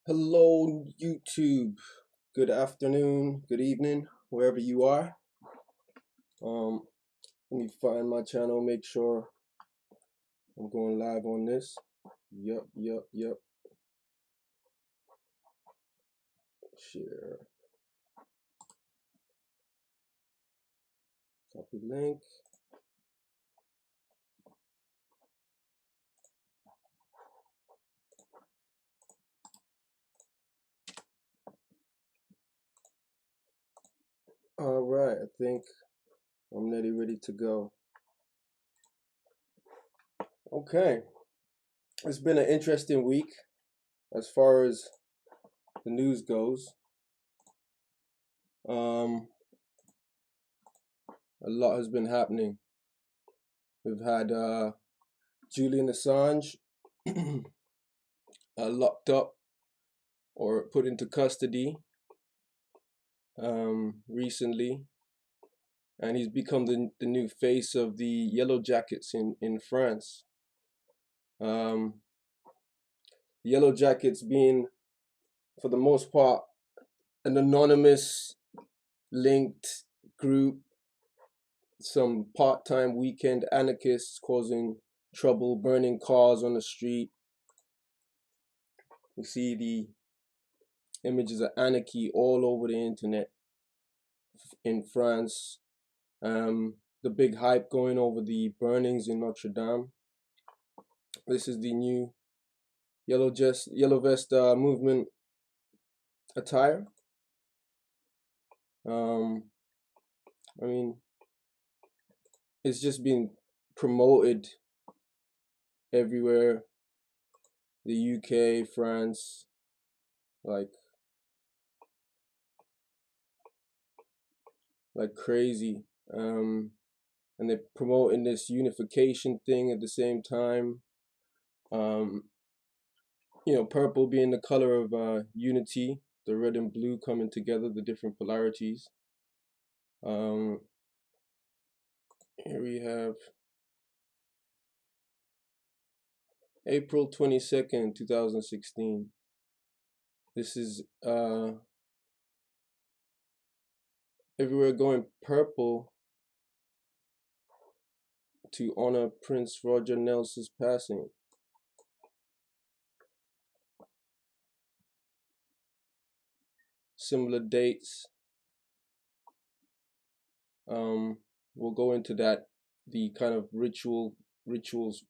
Hello, YouTube. Good afternoon, good evening, wherever you are. Um, Let me find my channel, make sure I'm going live on this. Yup. Share, copy link. All right, I think I'm ready to go. Okay, it's been an interesting week as far as the news goes. A lot has been happening. We've had Julian Assange locked up or put into custody recently, and he's become the new face of the Yellow Jackets in France. Um, Yellow Jackets being, for the most part, an anonymous linked group, some part-time weekend anarchists causing trouble, burning cars on the street. You see the images of anarchy all over the internet in France. The big hype going over the burnings in Notre Dame. This is the new yellow vest movement attire. I mean, it's just being promoted everywhere. The UK, France, like crazy. And they're promoting this unification thing at the same time. Purple being the color of unity, the red and blue coming together, the different polarities. Here we have April 22nd, 2016. This is everywhere going purple to honor Prince Roger Nelson's passing. Similar dates. We'll go into that, the kind of rituals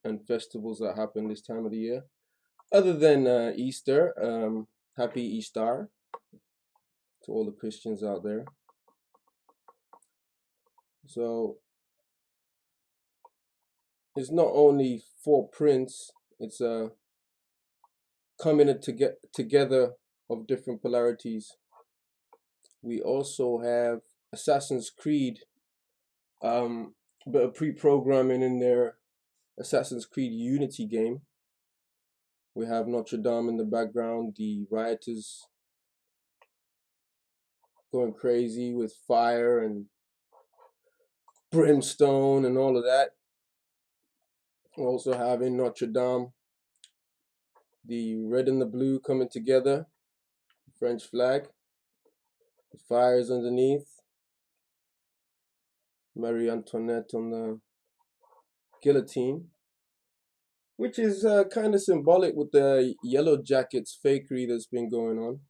and festivals that happen this time of the year. Other than Easter, happy Easter to all the Christians out there. So it's not only for Prince, it's a coming together of different polarities. We also have Assassin's Creed, bit of pre-programming in their Assassin's Creed Unity game. We have Notre Dame in the background, the rioters going crazy with fire and brimstone and all of that. We're also having Notre Dame, the red and the blue coming together, French flag, the fires underneath, Marie Antoinette on the guillotine, which is kind of symbolic with the Yellow Jackets fakery that's been going on.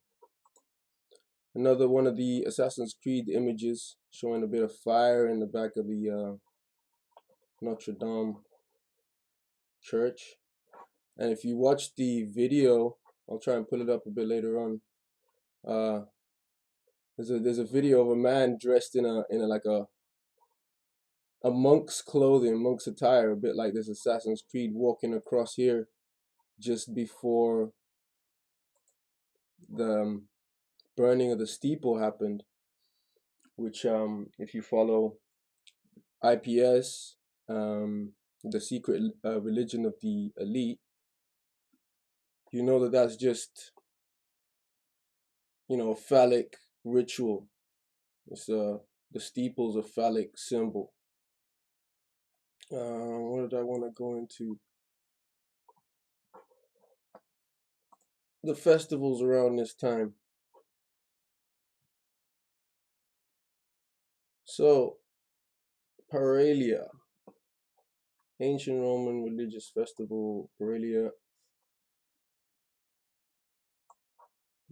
Another one of the Assassin's Creed images showing a bit of fire in the back of the Notre Dame church. And if you watch the video, I'll try and pull it up a bit later on. There's a video of a man dressed in a monk's clothing, monk's attire, a bit like this Assassin's Creed, walking across here just before the burning of the steeple happened, which if you follow IPS, the secret religion of the elite, you know that that's just, a phallic ritual. It's the steeple's a phallic symbol. What did I want to go into? the festivals around this time. So, Paralia, ancient Roman religious festival, Paralia,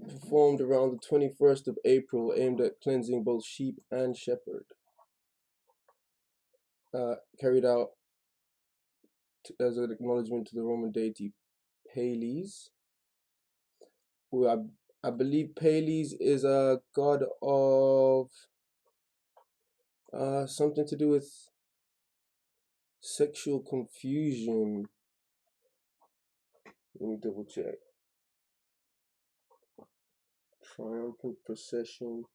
performed around the 21st of April, aimed at cleansing both sheep and shepherd. Carried out as an acknowledgement to the Roman deity Pales, who I believe Pales is a god of something to do with sexual confusion. Let me double check. Triumphant procession,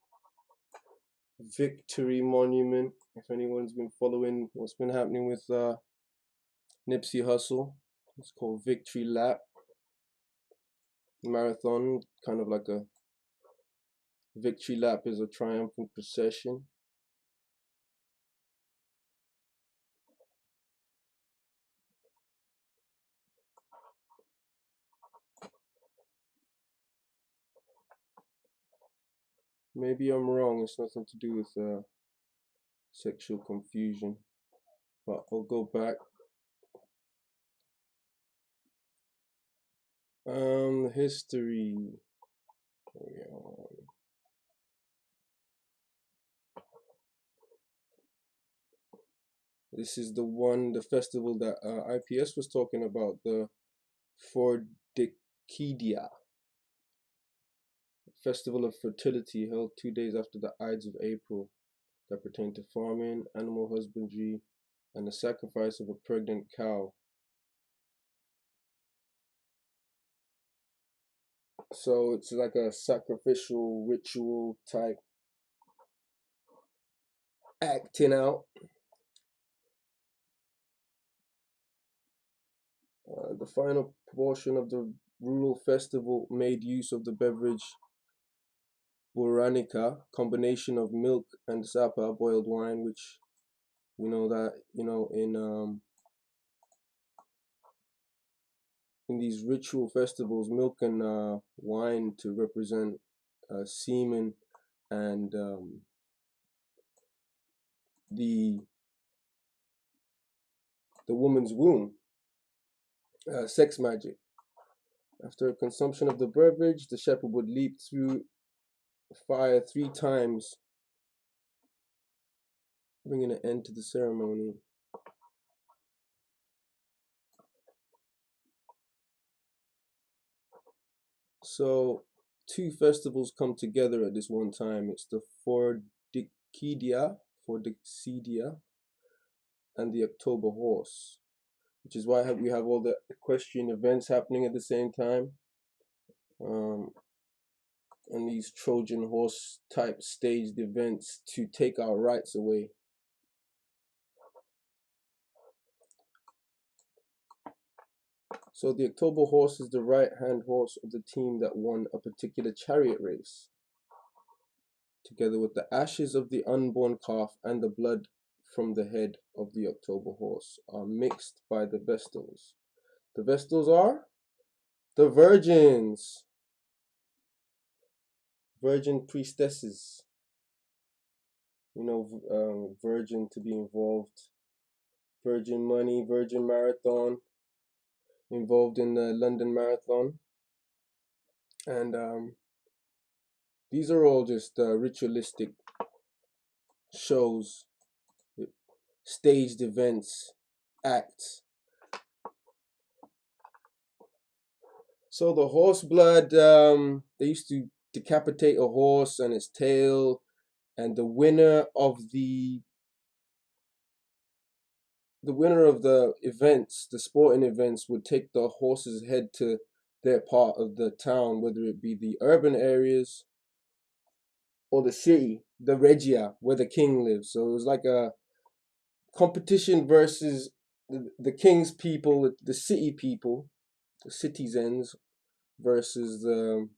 victory monument. If anyone's been following what's been happening with Nipsey Hussle, it's called Victory Lap Marathon, kind of like a victory lap is a triumphant procession. Maybe I'm wrong, it's nothing to do with sexual confusion, but I'll go back. History. This is the festival that IPS was talking about, the Fordikidia, festival of fertility held 2 days after the Ides of April, that pertain to farming, animal husbandry, and the sacrifice of a pregnant cow. So it's like a sacrificial ritual type acting out. The final portion of the rural festival made use of the beverage buranica, combination of milk and sapa, boiled wine, which we know that in these ritual festivals, milk and wine to represent semen and the woman's womb, sex magic. After consumption of the beverage, the shepherd would leap through fire 3 times, bringing an end to the ceremony. So 2 festivals come together at this one time. It's the Fordikidia, and the October Horse, which is why we have all the equestrian events happening at the same time, and these Trojan horse type staged events to take our rights away. So the October Horse is the right-hand horse of the team that won a particular chariot race. Together with the ashes of the unborn calf and the blood from the head of the October Horse are mixed by the Vestals. The Vestals are the virgins, virgin priestesses. Virgin to be involved, virgin money, virgin marathon, involved in the London Marathon. And these are all just ritualistic shows, staged events, acts. So the horse blood, they used to decapitate a horse and its tail, and the winner of the events, the sporting events, would take the horse's head to their part of the town, whether it be the urban areas or the city, the Regia, where the king lives. So it was like a competition versus the king's people, the city people, the citizens, versus the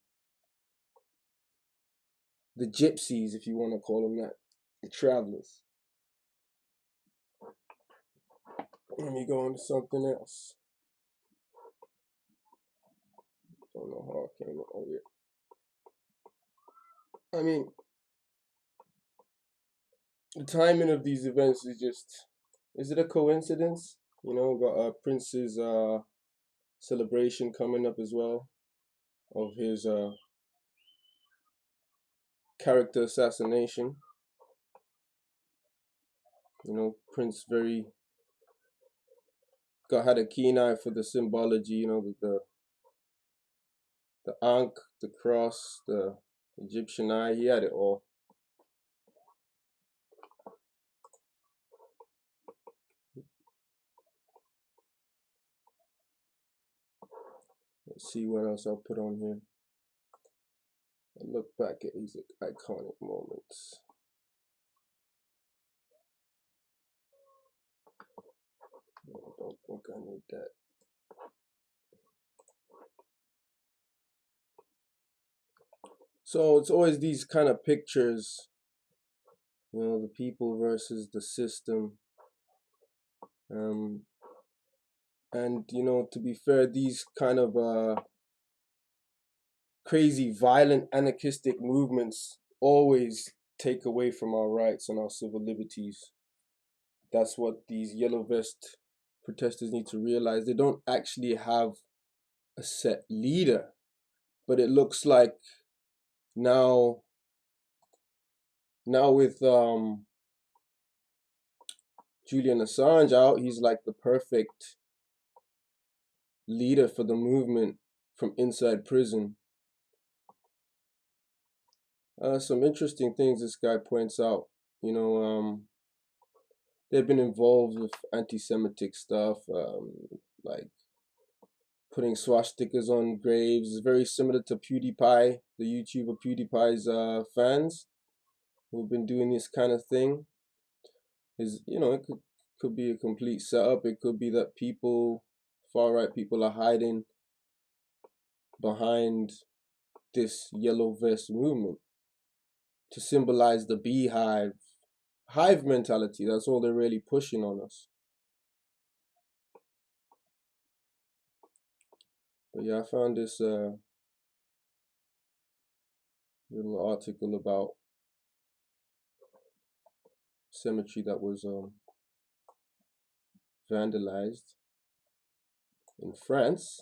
gypsies, if you want to call them that, the travelers. Let me go on to something else. don't know how I came over it. I mean, the timing of these events is just, is it a coincidence? You know, we got Prince's celebration coming up as well of his character assassination. You know, Prince had a keen eye for the symbology. You know, the ankh, the cross, the Egyptian eye. He had it all. Let's see what else I'll put on here. And look back at these iconic moments. I don't think I need that. So it's always these kind of pictures, you know, the people versus the system. And you know, to be fair, these kind of crazy, violent, anarchistic movements always take away from our rights and our civil liberties. That's what these yellow vest protesters need to realize. They don't actually have a set leader, but it looks like now with Julian Assange out, he's like the perfect leader for the movement from inside prison. Some interesting things this guy points out. You know, they've been involved with anti-Semitic stuff, like putting swastikas on graves. It's very similar to PewDiePie, the YouTuber PewDiePie's fans who've been doing this kind of thing. Is, you know, it could be a complete setup. It could be that people, far-right people, are hiding behind this yellow vest movement to symbolize the beehive, hive mentality. That's all they're really pushing on us. But yeah, I found this little article about cemetery that was vandalized in France.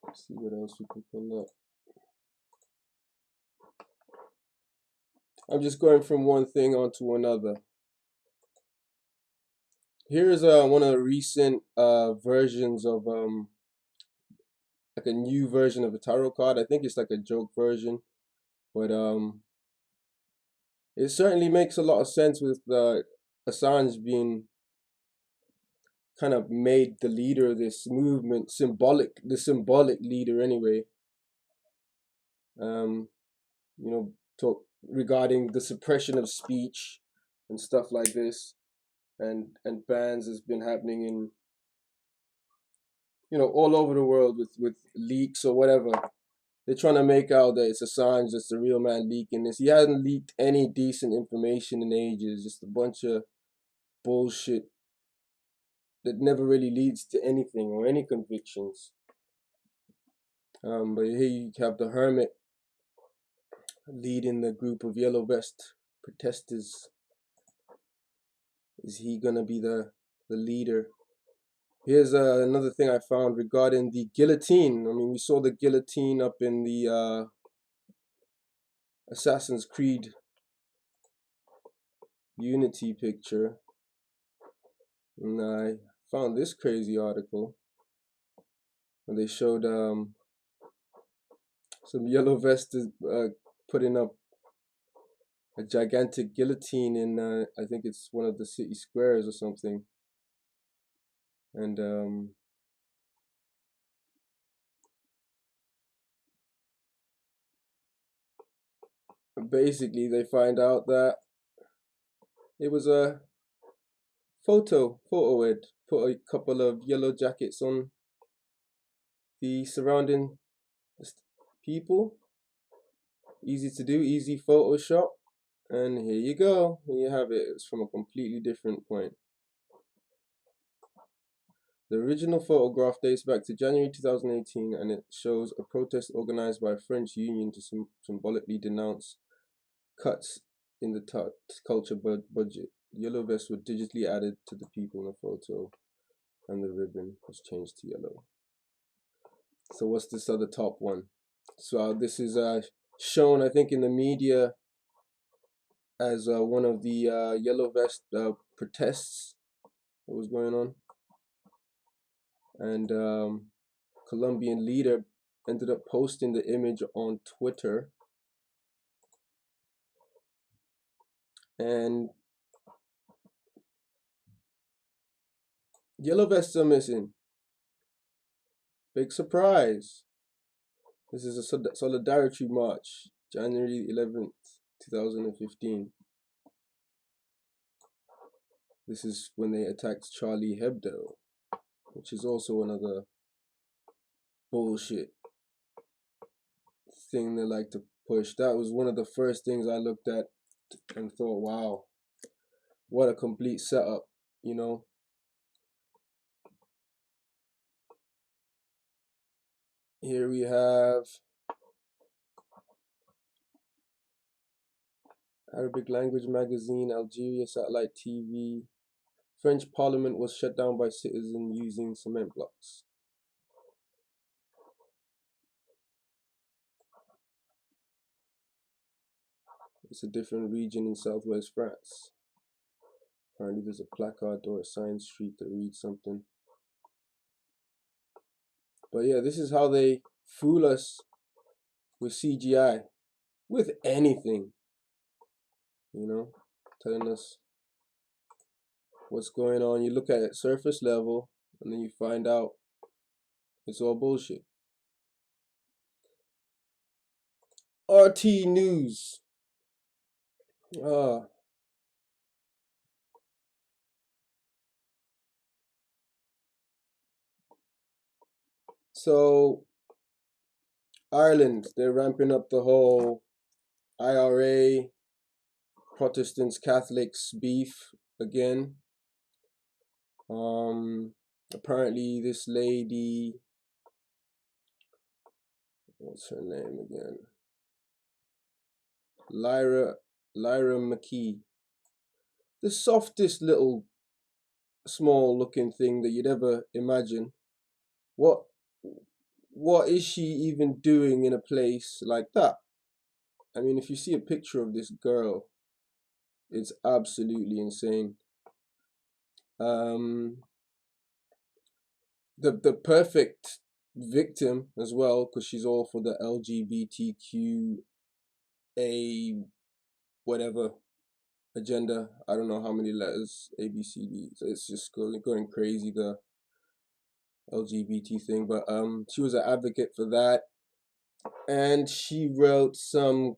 Let's see what else we can pull up. I'm just going from one thing onto another. Here's one of the recent versions of like a new version of a tarot card. I think it's like a joke version, but it certainly makes a lot of sense with Assange being kind of made the leader of this movement, the symbolic leader anyway. You know, regarding the suppression of speech and stuff like this, and bans has been happening in, you know, all over the world with leaks or whatever. They're trying to make out that it's Assange that's the real man leaking this. He hasn't leaked any decent information in ages. Just a bunch of bullshit that never really leads to anything or any convictions. But here you have the hermit leading the group of yellow vest protesters. Is he gonna be the leader? Here's another thing I found regarding the guillotine. I mean, we saw the guillotine up in the Assassin's Creed Unity picture. And I found this crazy article where they showed some yellow vests putting up a gigantic guillotine in I think it's one of the city squares or something. And basically they find out that it was a photo ed, put a couple of yellow jackets on the surrounding people. Easy to do, easy Photoshop. And here you go. Here you have it. It's from a completely different point. The original photograph dates back to January 2018, and it shows a protest organized by a French union to symbolically denounce cuts in the culture budget. Yellow vests were digitally added to the people in the photo, and the ribbon was changed to yellow. So what's this other top one? So this is shown, I think, in the media as one of the yellow vest protests that was going on, and Colombian leader ended up posting the image on Twitter, and yellow vests are missing. Big surprise. This is a solidarity march, January 11th, 2015. This is when they attacked Charlie Hebdo, which is also another bullshit thing they like to push. That was one of the first things I looked at and thought, wow, what a complete setup, you know. Here we have Arabic language magazine, Algeria satellite TV. French parliament was shut down by citizens using cement blocks. It's a different region in southwest France. Apparently there's a placard or a sign street that reads something. But yeah, this is how they fool us with CGI, with anything, you know, telling us what's going on. You look at it surface level, and then you find out it's all bullshit. RT News. So Ireland, they're ramping up the whole IRA, Protestants, Catholics beef again. Apparently this lady, what's her name again? Lyra McKee. The softest little small looking thing that you'd ever imagine. What is she even doing in a place like that? I mean, if you see a picture of this girl, it's absolutely insane. The perfect victim as well, because she's all for the LGBTQA whatever agenda. I don't know how many letters, A B C D. So it's just going crazy, the LGBT thing. But she was an advocate for that, and she wrote some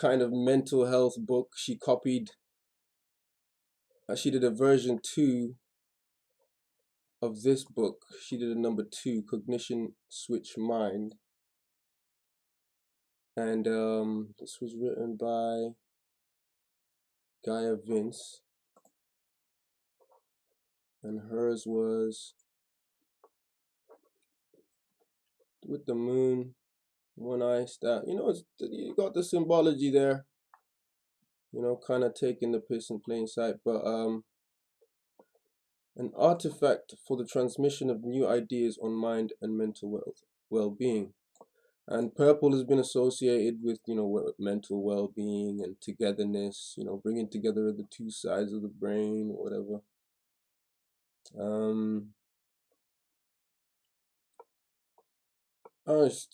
kind of mental health book. She copied. She did a version 2 of this book. She did a number 2, Cognition Switch Mind, and this was written by Gaia Vince, and hers was with the moon, one eye star. You know, you got the symbology there. You know, kind of taking the piss in plain sight, but an artifact for the transmission of new ideas on mind and mental well-being. And purple has been associated with, you know, mental well-being and togetherness, you know, bringing together the two sides of the brain or whatever. It's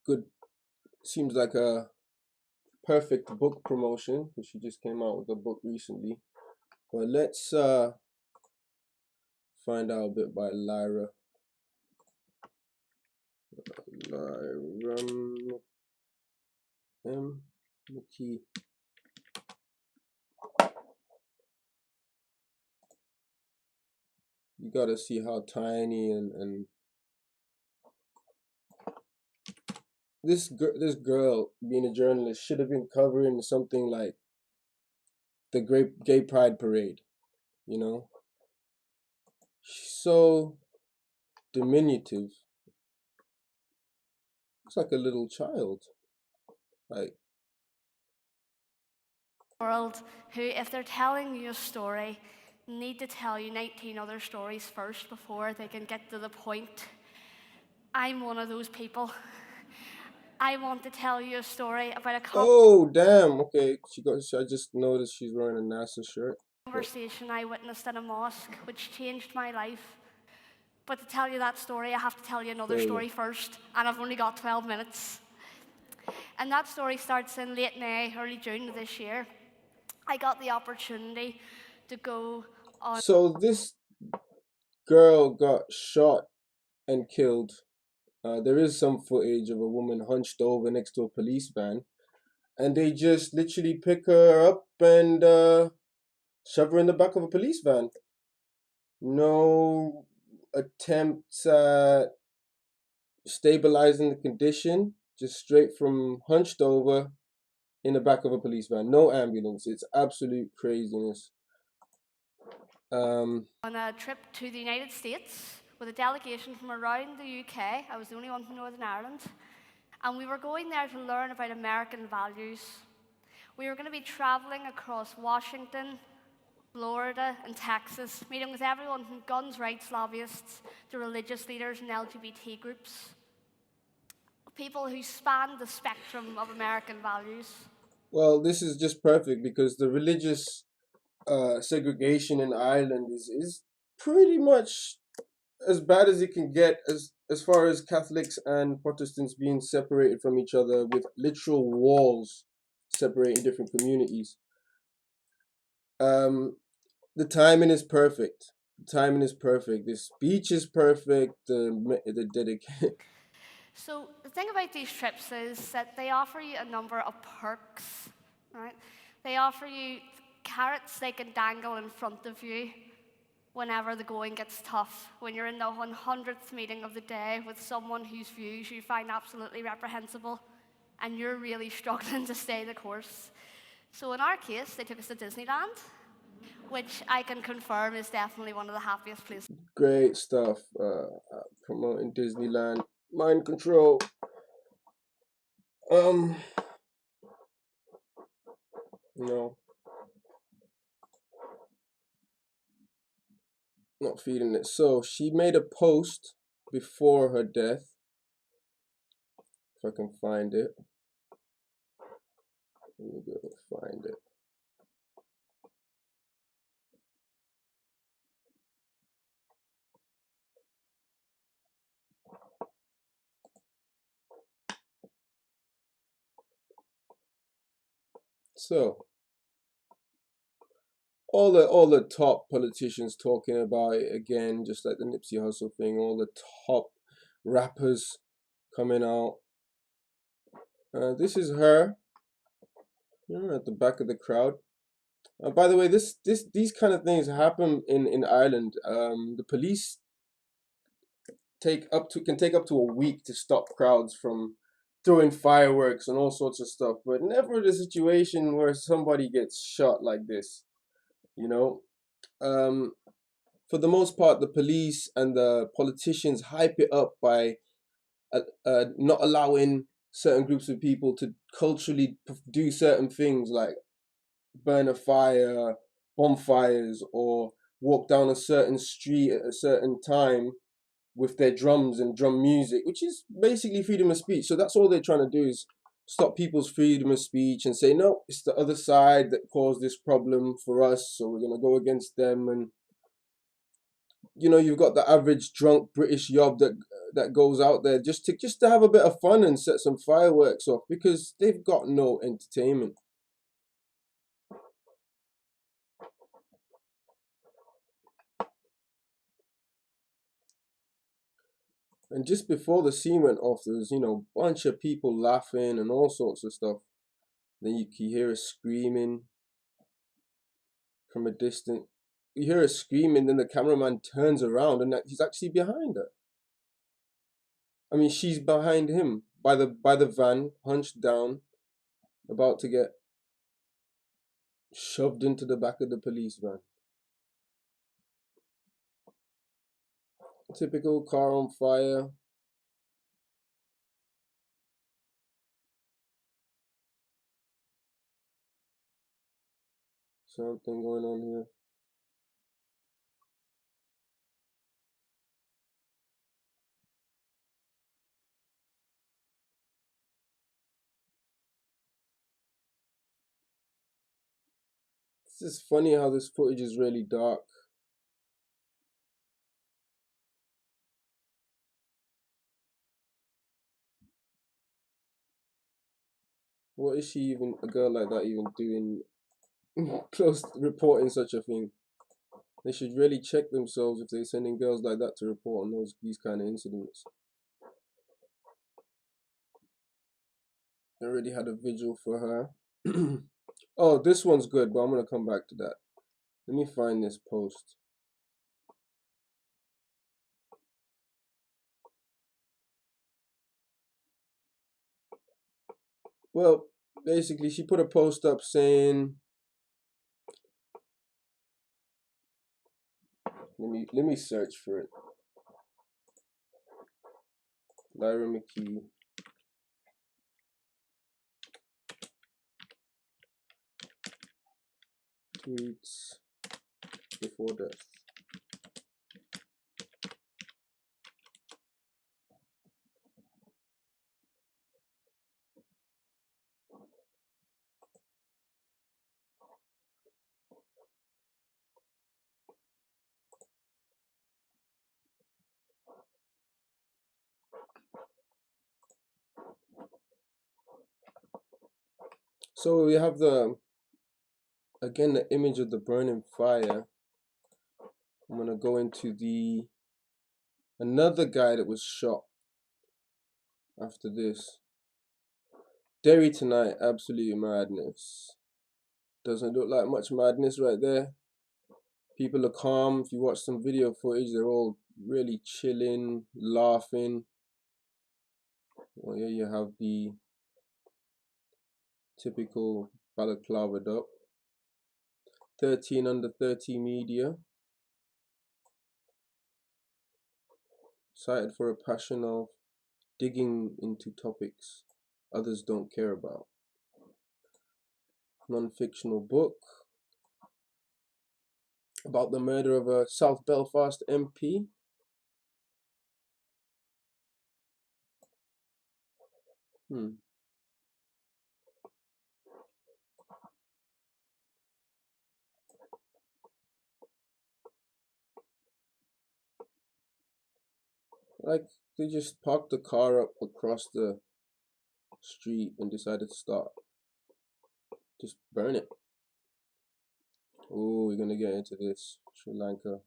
good. Seems like a perfect book promotion, because she just came out with a book recently. But let's find out a bit by Lyra McKee. You gotta see how tiny and this girl being a journalist should have been covering something like the great gay pride parade, you know. She's so diminutive. Looks like a little child. Like, world who, if they're telling you a story, need to tell you 19 other stories first before they can get to the point. I'm one of those people. I want to tell you a story about a oh damn, okay. I just noticed she's wearing a NASA shirt. conversation I witnessed in a mosque which changed my life. But to tell you that story, I have to tell you another story first, and I've only got 12 minutes. And that story starts in late May, early June of this year. I got the opportunity to go on. So this girl got shot and killed. There is some footage of a woman hunched over next to a police van, and they just literally pick her up and shove her in the back of a police van. No attempts at stabilizing the condition, just straight from hunched over in the back of a police van. No ambulance. It's absolute craziness. On a trip to the United States with a delegation from around the UK. I was the only one from Northern Ireland. And we were going there to learn about American values. We were going to be traveling across Washington, Florida, and Texas, meeting with everyone from guns rights lobbyists to religious leaders and LGBT groups. People who span the spectrum of American values. Well, this is just perfect because the religious segregation in Ireland is pretty much as bad as it can get, as far as Catholics and Protestants being separated from each other with literal walls separating different communities. The timing is perfect. The timing is perfect. The speech is perfect. The dedication. So the thing about these trips is that they offer you a number of perks, right? They offer you carrots they can dangle in front of you whenever the going gets tough, when you're in the 100th meeting of the day with someone whose views you find absolutely reprehensible and you're really struggling to stay the course. So in our case, they took us to Disneyland, which I can confirm is definitely one of the happiest places. Great stuff. Promoting Disneyland. Mind control. No, not feeling it. So she made a post before her death. If I can find it. Let me go find it. So all the top politicians talking about it again, just like the Nipsey Hussle thing. All the top rappers coming out. This is her, at the back of the crowd. By the way, these kind of things happen in Ireland. The police can take up to a week to stop crowds from throwing fireworks and all sorts of stuff, but never the situation where somebody gets shot like this. You know, for the most part, the police and the politicians hype it up by not allowing certain groups of people to culturally do certain things like burn a fire, bonfires, or walk down a certain street at a certain time with their drums and drum music, which is basically freedom of speech. So that's all they're trying to do is stop people's freedom of speech and say, no, it's the other side that caused this problem for us, so we're going to go against them. And you've got the average drunk British yob that goes out there just to have a bit of fun and set some fireworks off because they've got no entertainment. And just before the scene went off, there was, a bunch of people laughing and all sorts of stuff. Then you can hear her screaming from a distance. You hear her screaming, then the cameraman turns around and he's actually behind her. I mean, she's behind him by the van, hunched down, about to get Shoved into the back of the police van. Typical car on fire. Something going on here. It's just funny how this footage is really dark. What is she even, a girl like that, even doing close reporting such a thing? They should really check themselves if they're sending girls like that to report on these kind of incidents. I already had a vigil for her. Oh, this one's good, but I'm gonna come back to that. Let me find this post. Well, basically, she put a post up saying, let me search for it. Lyra McKee. Tweets before death. So we have again the image of the burning fire. I'm gonna go into another guy that was shot after this. Derry tonight, absolute madness. Doesn't look like much madness right there. People are calm. If you watch some video footage, they're all really chilling, laughing. Well, here you have the typical balaclava duck. 13 under 30 media. Cited for a passion of digging into topics others don't care about. Non-fictional book about the murder of a South Belfast MP. Like, they just parked the car up across the street and decided to start. Just burn it. Oh, we're gonna get into this. Sri Lanka.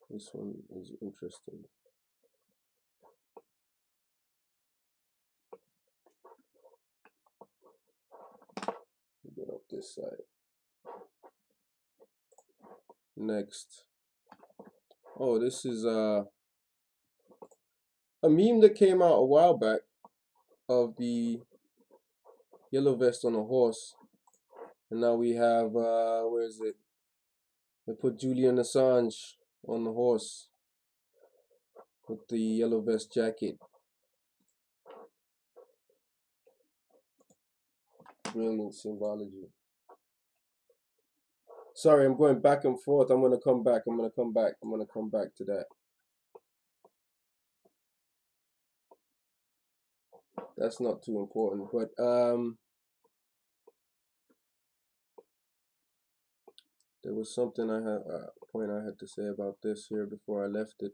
This one is interesting. Get up this side. Next. Oh, this is a meme that came out a while back of the yellow vest on a horse. And now we have, where is it? They put Julian Assange on the horse with the yellow vest jacket. Brilliant symbology. Sorry, I'm going back and forth. I'm gonna come back. I'm gonna come back to that. That's not too important, but there was something a point I had to say about this here before I left it.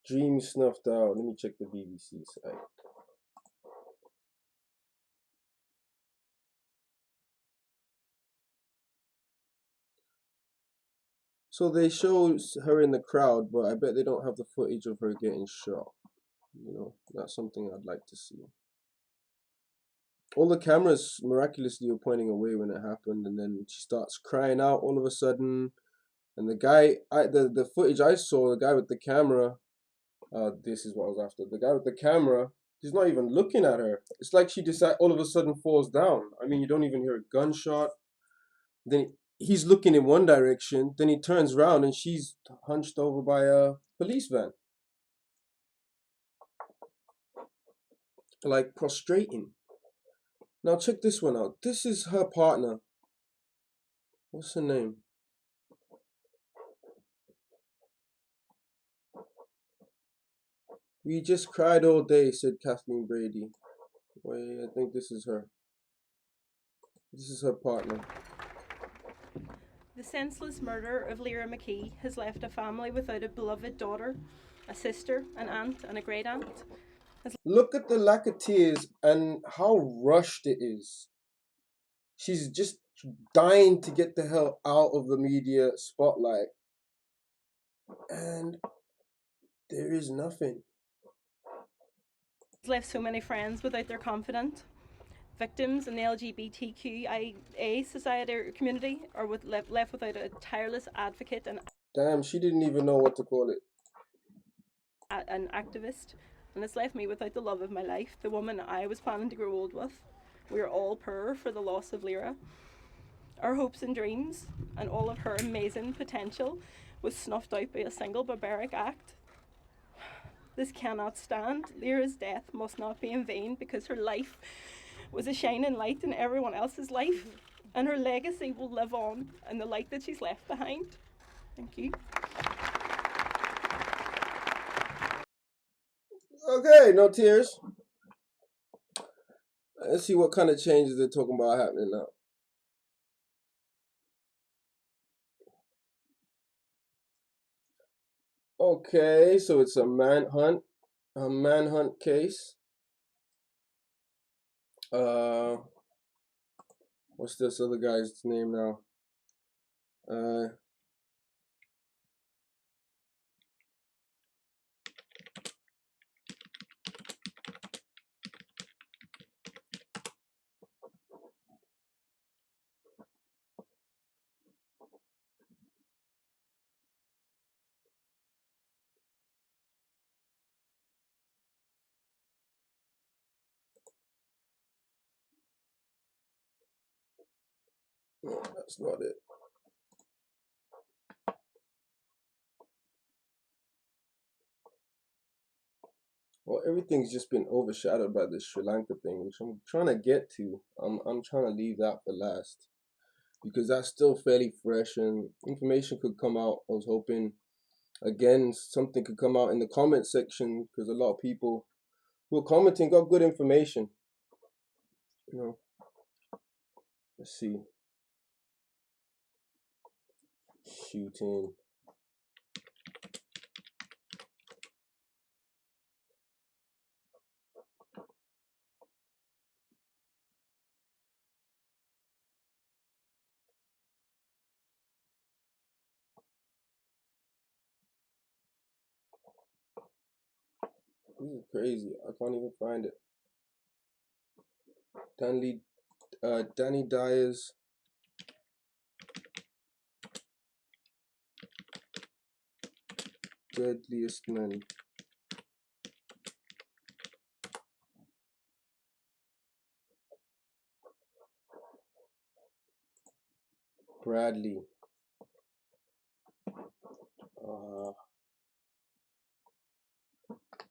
Dream snuffed out. Let me check the BBC site. So they show her in the crowd, but I bet they don't have the footage of her getting shot. You know, that's something I'd like to see. all the cameras miraculously were pointing away when it happened, and then she starts crying out all of a sudden. And the guy, the footage I saw, the guy with the camera, this is what I was after. The guy with the camera, he's not even looking at her. It's like she decide all of a sudden falls down. I mean, you don't even hear a gunshot. Then he's looking in one direction. Then he turns around and she's hunched over by a police van, like prostrating. Now check this one out. This is her partner. What's her name? We just cried all day, said Kathleen Brady. Wait, I think this is her. This is her partner. The senseless murder of Lyra McKee has left a family without a beloved daughter, a sister, an aunt, and a great aunt. Look at the lack of tears and how rushed it is. She's just dying to get the hell out of the media spotlight. And there is nothing. Has left so many friends without their confidant. Victims in the LGBTQIA society or community are left without a tireless advocate and Damn, she didn't even know what to call it. an activist, and it's left me without the love of my life, the woman I was planning to grow old with. We are all poor for the loss of Lyra. Our hopes and dreams and all of her amazing potential was snuffed out by a single barbaric act. This cannot stand. Lyra's death must not be in vain, because her life was a shining light in everyone else's life, and her legacy will live on in the light that she's left behind. Thank you. Okay, no tears. Let's see what kind of changes they're talking about happening now. Okay, so it's a manhunt case. What's this other guy's name now? No, that's not it. Well, everything's just been overshadowed by this Sri Lanka thing, which I'm trying to get to. I'm trying to leave that for last, because that's still fairly fresh and information could come out. I was hoping, again, something could come out in the comment section, because a lot of people who are commenting got good information. You know, let's see. Shooting. This is crazy. I can't even find it. Danny Dyer's deadliest men. Bradley.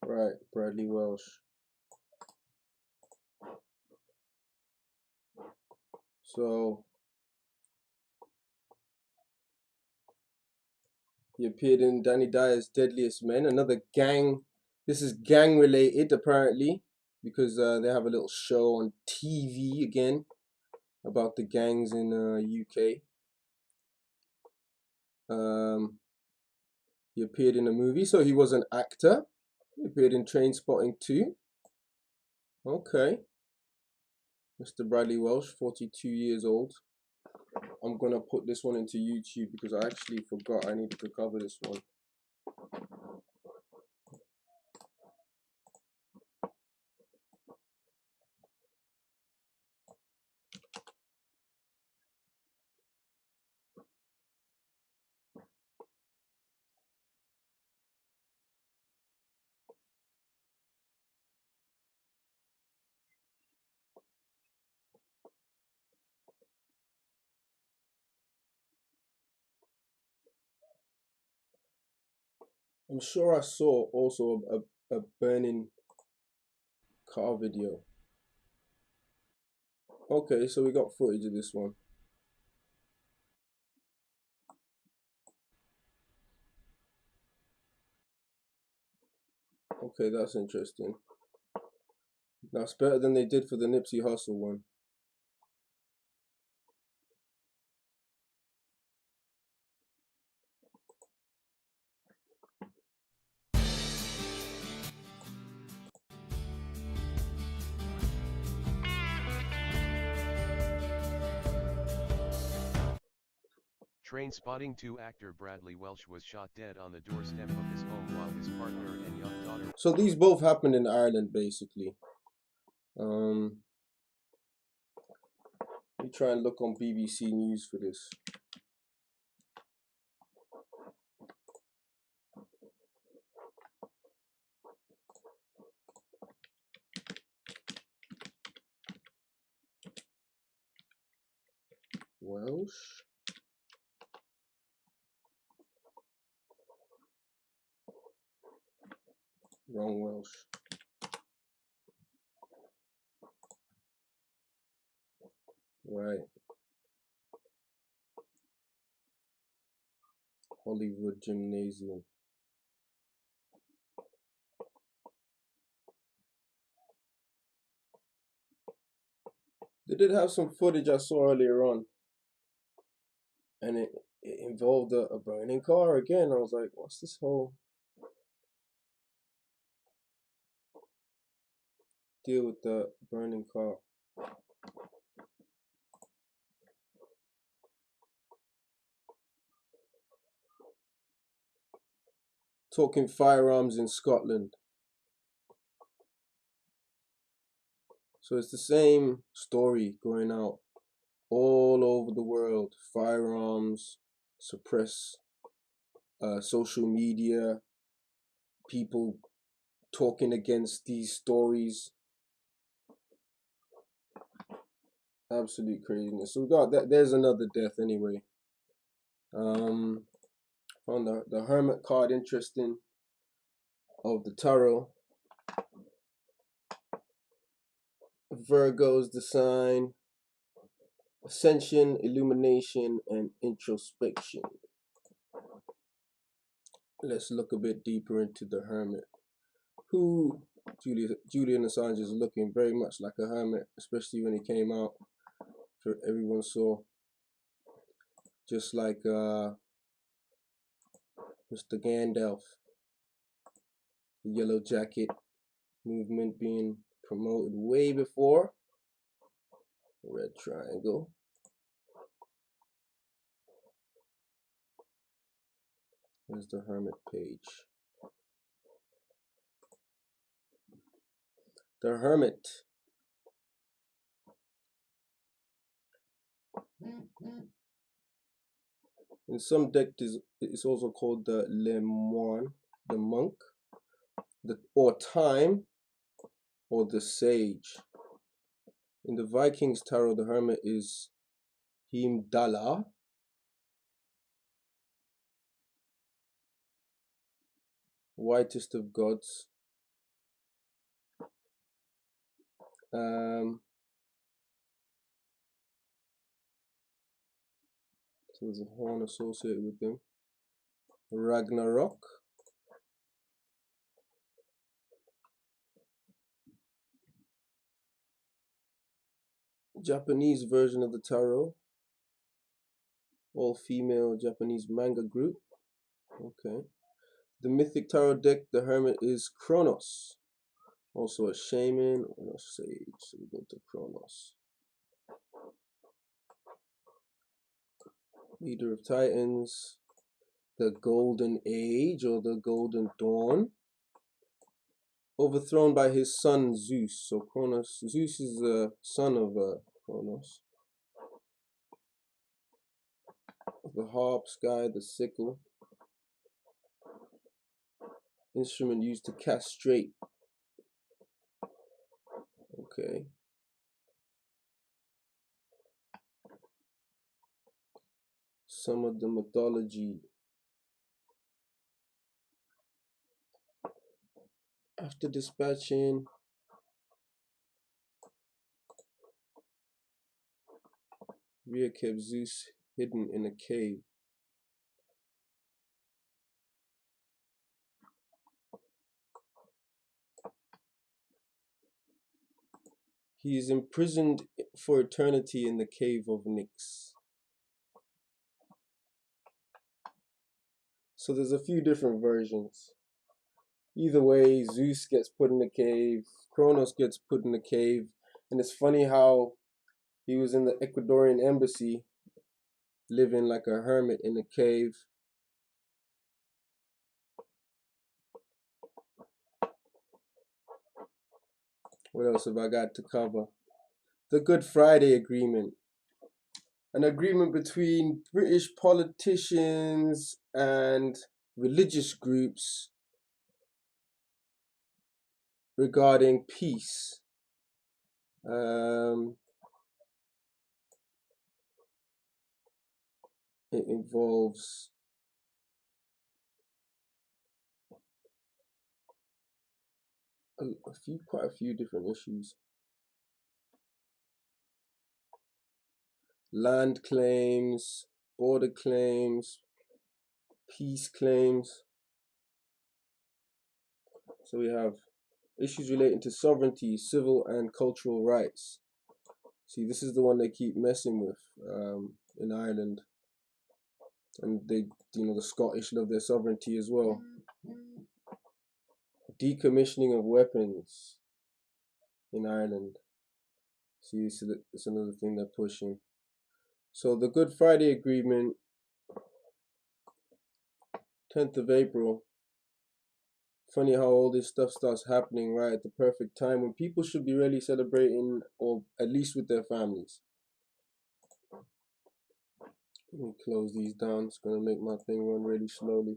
Right, Bradley Welsh. So he appeared in Danny Dyer's Deadliest Men, another gang. This is gang related apparently, because they have a little show on TV again about the gangs in UK. He appeared in a movie, so he was an actor. He appeared in Trainspotting 2. Okay. Mr. Bradley Welsh, 42 years old. I'm gonna put this one into YouTube because I actually forgot I needed to cover this one. I'm sure I saw also a burning car video. Okay, so we got footage of this one. Okay, that's interesting. That's better than they did for the Nipsey Hussle one. Train spotting 2 actor Bradley Welsh was shot dead on the doorstep of his home while his partner and young daughter. So these both happened in Ireland, basically. Let me try and look on BBC News for this. Welsh. Wrong Welsh. Right. Hollywood Gymnasium. They did have some footage I saw earlier on, and it involved a burning car again. I was like, what's this whole deal with the burning car? Talking firearms in Scotland. So it's the same story going out all over the world. Firearms, suppress social media, people talking against these stories. Absolute craziness. So we got that. There's another death anyway. On the hermit card, interesting, of the tarot. Virgo's the sign. Ascension, illumination, and introspection. Let's look a bit deeper into the hermit, who Julian Assange is looking very much like a hermit, especially when he came out. For everyone saw, just like Mr. Gandalf, the Yellow Jacket movement being promoted way before. Red triangle. Here's the hermit page. The hermit. In some decks, it's also called the Le Moine, the monk, or time, or the sage. In the Vikings tarot, the hermit is Heimdallr. Whitest of gods. So there's a horn associated with them. Ragnarok. Japanese version of the tarot. All female Japanese manga group. Okay. The mythic tarot deck, the hermit is Kronos. Also a shaman or a sage. So we go to Kronos. Leader of Titans. The Golden Age or the Golden Dawn. Overthrown by his son Zeus. So Kronos, Zeus is the son of Kronos. The harp, sky, the sickle. Instrument used to castrate. Okay. Some of the mythology. After dispatching Rhea kept Zeus hidden in a cave. He is imprisoned for eternity in the cave of Nyx. So there's a few different versions. Either way, Zeus gets put in the cave, Kronos gets put in the cave, and it's funny how he was in the Ecuadorian embassy, living like a hermit in a cave. What else have I got to cover? The Good Friday Agreement. An agreement between British politicians and religious groups regarding peace. It involves quite a few different issues. Land claims, border claims, peace claims. So we have issues relating to sovereignty, civil and cultural rights. See, this is the one they keep messing with in Ireland. And they, the Scottish love their sovereignty as well. Decommissioning of weapons in Ireland. See, so it's another thing they're pushing. So the Good Friday Agreement, 10th of April. Funny how all this stuff starts happening right at the perfect time when people should be really celebrating, or at least with their families. Let me close these down. It's going to make my thing run really slowly.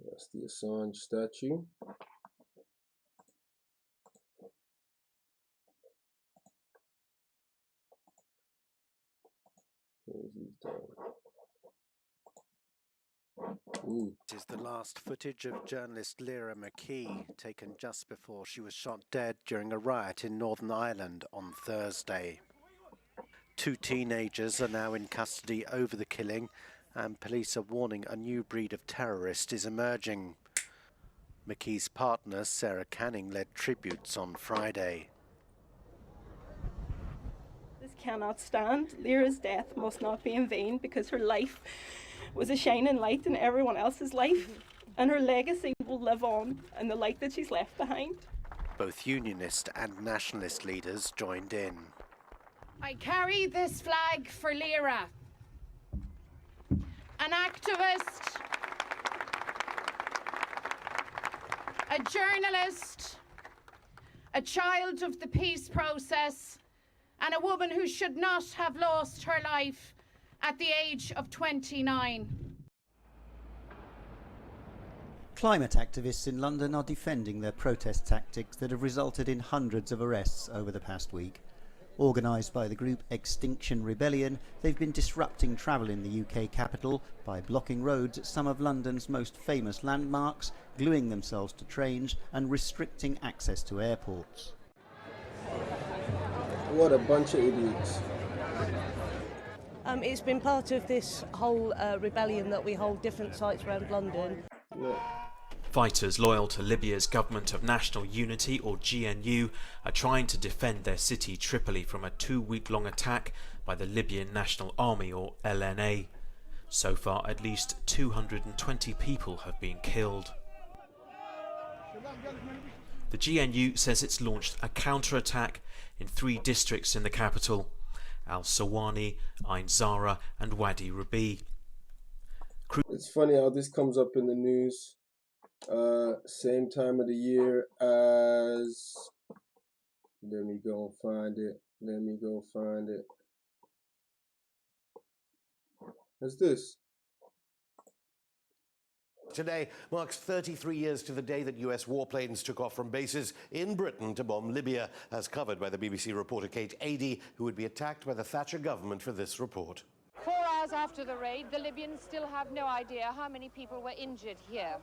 That's the Assange statue. This is the last footage of journalist Lyra McKee, taken just before she was shot dead during a riot in Northern Ireland on Thursday. 2 teenagers are now in custody over the killing, and police are warning a new breed of terrorist is emerging. McKee's partner, Sarah Canning, led tributes on Friday. This cannot stand. Lyra's death must not be in vain, because her life was a shining light in everyone else's life, and her legacy will live on in the light that she's left behind. Both unionist and nationalist leaders joined in. I carry this flag for Lyra, an activist, a journalist, a child of the peace process, and a woman who should not have lost her life at the age of 29. Climate activists in London are defending their protest tactics that have resulted in hundreds of arrests over the past week. Organised by the group Extinction Rebellion, they've been disrupting travel in the UK capital by blocking roads at some of London's most famous landmarks, gluing themselves to trains and restricting access to airports. What a bunch of idiots. It's been part of this whole rebellion that we hold different sites around London. Yeah. Fighters loyal to Libya's Government of National Unity, or GNU, are trying to defend their city Tripoli from a 2-week-long attack by the Libyan National Army, or LNA. So far, at least 220 people have been killed. The GNU says it's launched a counter-attack in 3 districts in the capital: Al-Sawani, Ain Zara and Wadi Rabi. It's funny how this comes up in the news same time of the year as Let me go and find it. Let me go find it. What's this? Today marks 33 years to the day that US warplanes took off from bases in Britain to bomb Libya, as covered by the BBC reporter Kate Adie, who would be attacked by the Thatcher government for this report. 4 hours after the raid, the Libyans still have no idea how many people were injured here.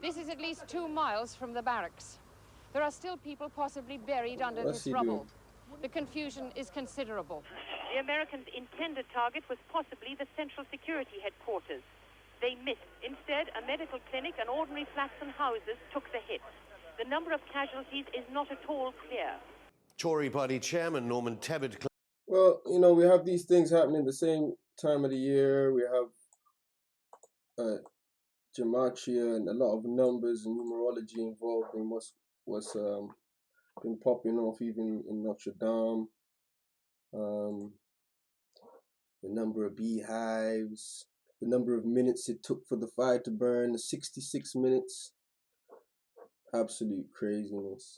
This is at least 2 miles from the barracks. There are still people possibly buried under this rubble. The confusion is considerable. The Americans' intended target was possibly the Central Security Headquarters. They missed. Instead, a medical clinic and ordinary flats and houses took the hit. The number of casualties is not at all clear. Tory party chairman Norman Tebbit. Well, you know, we have these things happening the same time of the year. We have gematria and a lot of numbers and numerology involved in what's been popping off even in Notre Dame. The number of beehives, the number of minutes it took for the fire to burn, the 66 minutes. Absolute craziness.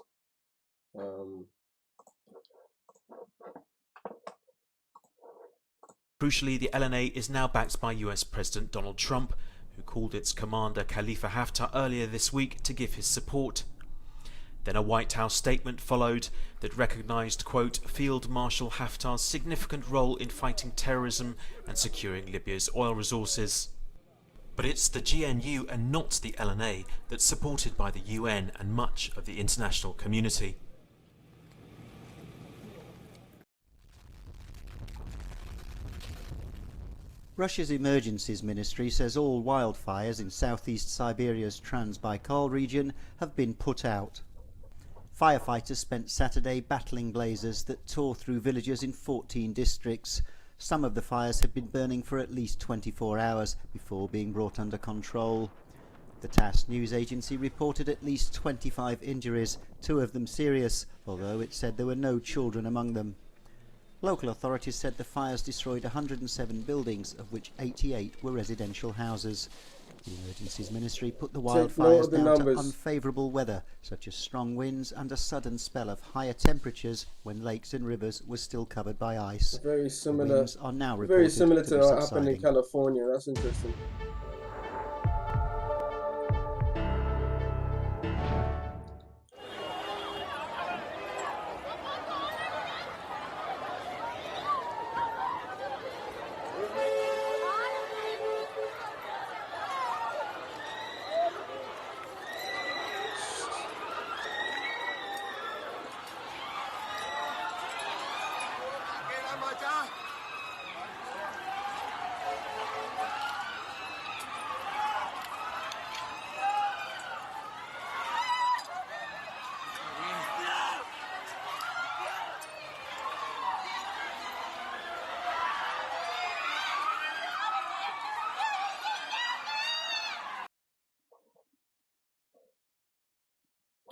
Crucially, the LNA is now backed by US President Donald Trump, who called its commander Khalifa Haftar earlier this week to give his support. Then a White House statement followed that recognised, quote, Field Marshal Haftar's significant role in fighting terrorism and securing Libya's oil resources. But it's the GNU and not the LNA that's supported by the UN and much of the international community. Russia's Emergencies Ministry says all wildfires in southeast Siberia's Trans-Baikal region have been put out. Firefighters spent Saturday battling blazes that tore through villages in 14 districts. Some of the fires had been burning for at least 24 hours before being brought under control. The TASS news agency reported at least 25 injuries, 2 of them serious, although it said there were no children among them. Local authorities said the fires destroyed 107 buildings, of which 88 were residential houses. The Emergencies Ministry put the wildfires down to unfavourable weather, such as strong winds and a sudden spell of higher temperatures when lakes and rivers were still covered by ice. Very similar. Winds are now reported very similar to what happened subsiding. in California. That's interesting.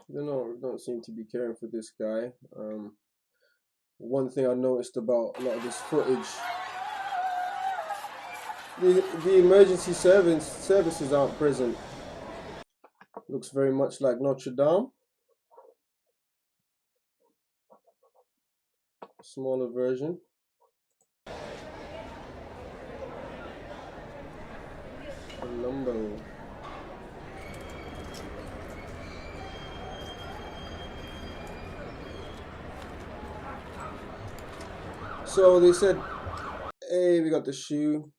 They don't seem to be caring for this guy. One thing I noticed about a lot of this footage, the emergency services aren't present. Looks very much like Notre Dame. Smaller version. Colombo. So they said, hey, we got the shoe.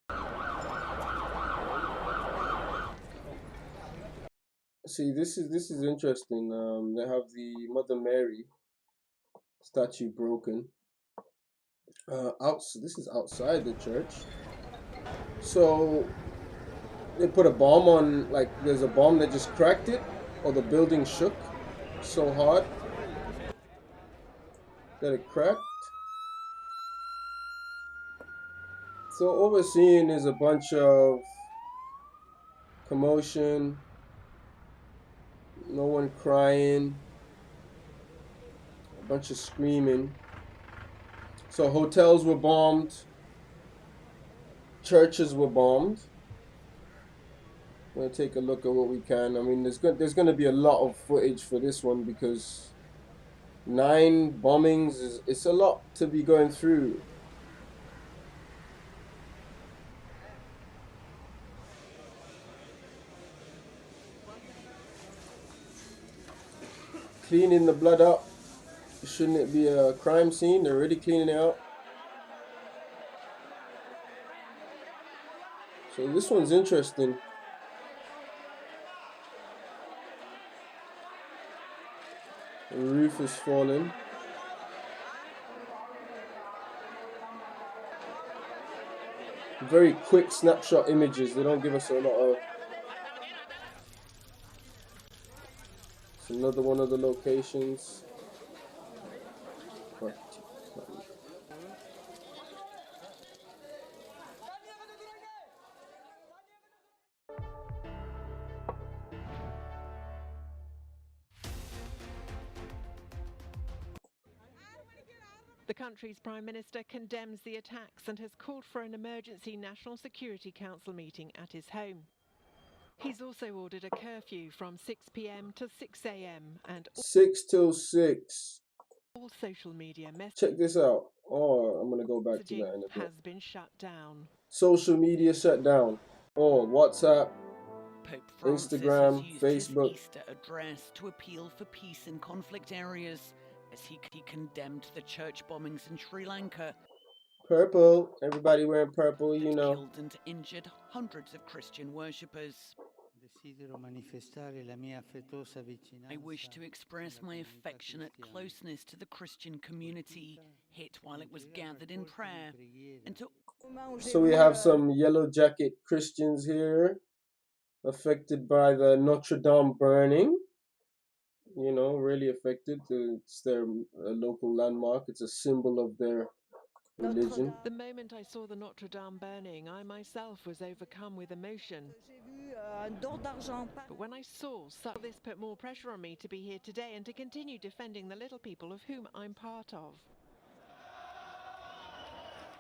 See, this is interesting. They have the Mother Mary statue broken. This is outside the church. So they put a bomb on, like there's a bomb that just cracked it, or the building shook so hard that it cracked. So all we're seeing is a bunch of commotion, no one crying, a bunch of screaming. So hotels were bombed, churches were bombed. I'm gonna take a look at what we can. I mean, there's going to be a lot of footage for this one because 9 bombings it's a lot to be going through. Cleaning the blood up. Shouldn't it be a crime scene? They're already cleaning it out. So this one's interesting. The roof is falling. Very quick snapshot images. They don't give us a lot of. It's another one of the locations. The country's Prime Minister condemns the attacks and has called for an emergency National Security Council meeting at his home. He's also ordered a curfew from 6 p.m. to 6 a.m. and 6 till 6. all social media messaging. Check this out. Oh, I'm gonna go back to that in a bit. Has been shut down. Social media shut down. Oh, WhatsApp, Pope Francis Instagram, has used Facebook. his Easter address to appeal for peace in conflict areas as he condemned the church bombings in Sri Lanka. Purple. Everybody wearing purple, you know. Killed and injured hundreds of Christian worshippers. I wish to express my affectionate closeness to the Christian community, hit while it was gathered in prayer, and to... So we have some yellow jacket Christians here, affected by the Notre Dame burning. You know, really affected. It's their local landmark. It's a symbol of their religion. The moment I saw the Notre Dame burning, I myself was overcome with emotion. But when I saw this put more pressure on me to be here today and to continue defending the little people of whom I'm part of.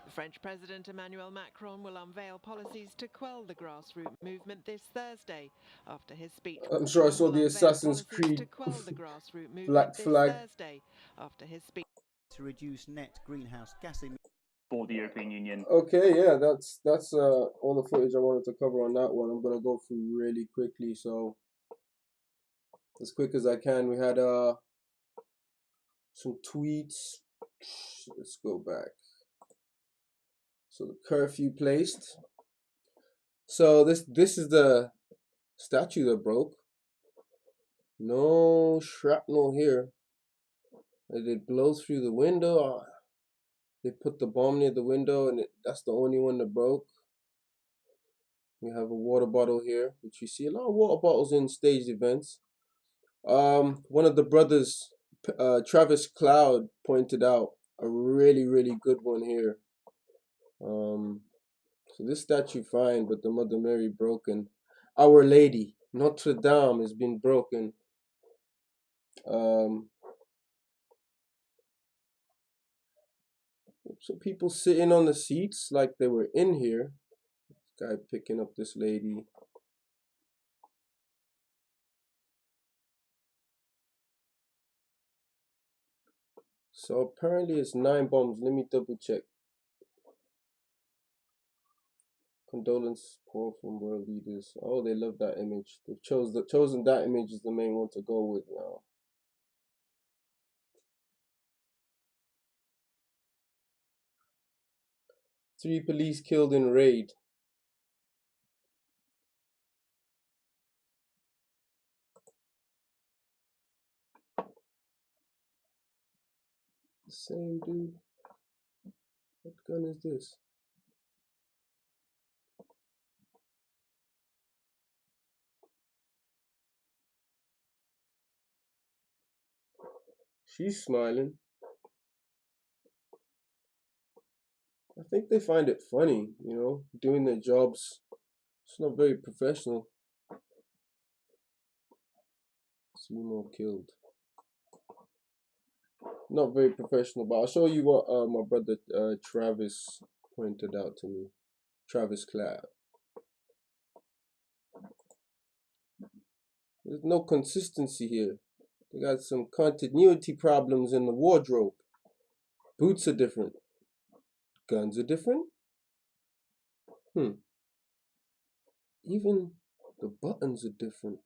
The French President Emmanuel Macron will unveil policies to quell the grassroots movement this Thursday after his speech. I'm sure I saw the Assassin's Creed black flag. To reduce net greenhouse gas emissions for the European Union. Okay, yeah, that's all the footage I wanted to cover on that one. I'm gonna go through really quickly, so as quick as I can. We had some tweets. Let's go back. So the curfew placed. So this is the statue that broke. No shrapnel here. It did blow through the window. They put the bomb near the window, and that's the only one that broke. We have a water bottle here, which you see a lot of water bottles in staged events. One of the brothers, Travis Cloud, pointed out a really good one here. So this statue fine, but the Mother Mary broken. Our Lady, Notre Dame, has been broken. So people sitting on the seats like they were in here. This guy picking up this lady. So apparently it's 9 bombs. Let me double check. Condolence call from world leaders. Oh, they love that image. They've chosen that image as the main one to go with now. Three police killed in raid. The same dude. What gun is this? She's smiling. I think they find it funny, you know, doing their jobs. It's not very professional. 3 more killed. Not very professional, but I'll show you what my brother Travis pointed out to me. Travis Cloud. There's no consistency here. They got some continuity problems in the wardrobe. Boots are different. Guns are different. Even the buttons are different.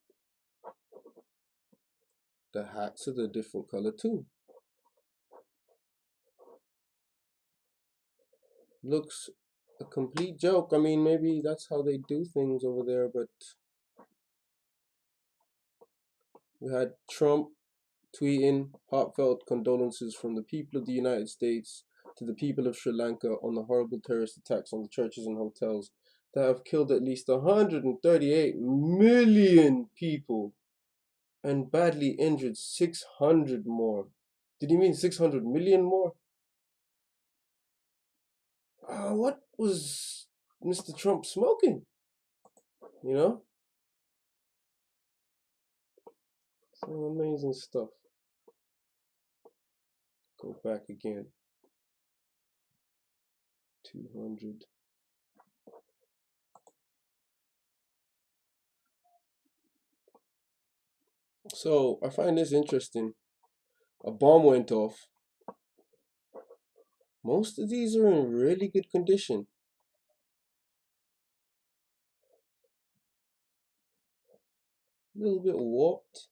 The hats are the different color too. Looks a complete joke. I mean, maybe that's how they do things over there, but we had Trump tweeting heartfelt condolences from the people of the United States to the people of Sri Lanka on the horrible terrorist attacks on the churches and hotels that have killed at least 138 million people and badly injured 600 more. Did he mean 600 million more? What was Mr. Trump smoking? You know? Some amazing stuff. Go back again. 200. So I find this interesting. A bomb went off. Most of these are in really good condition. A little bit warped.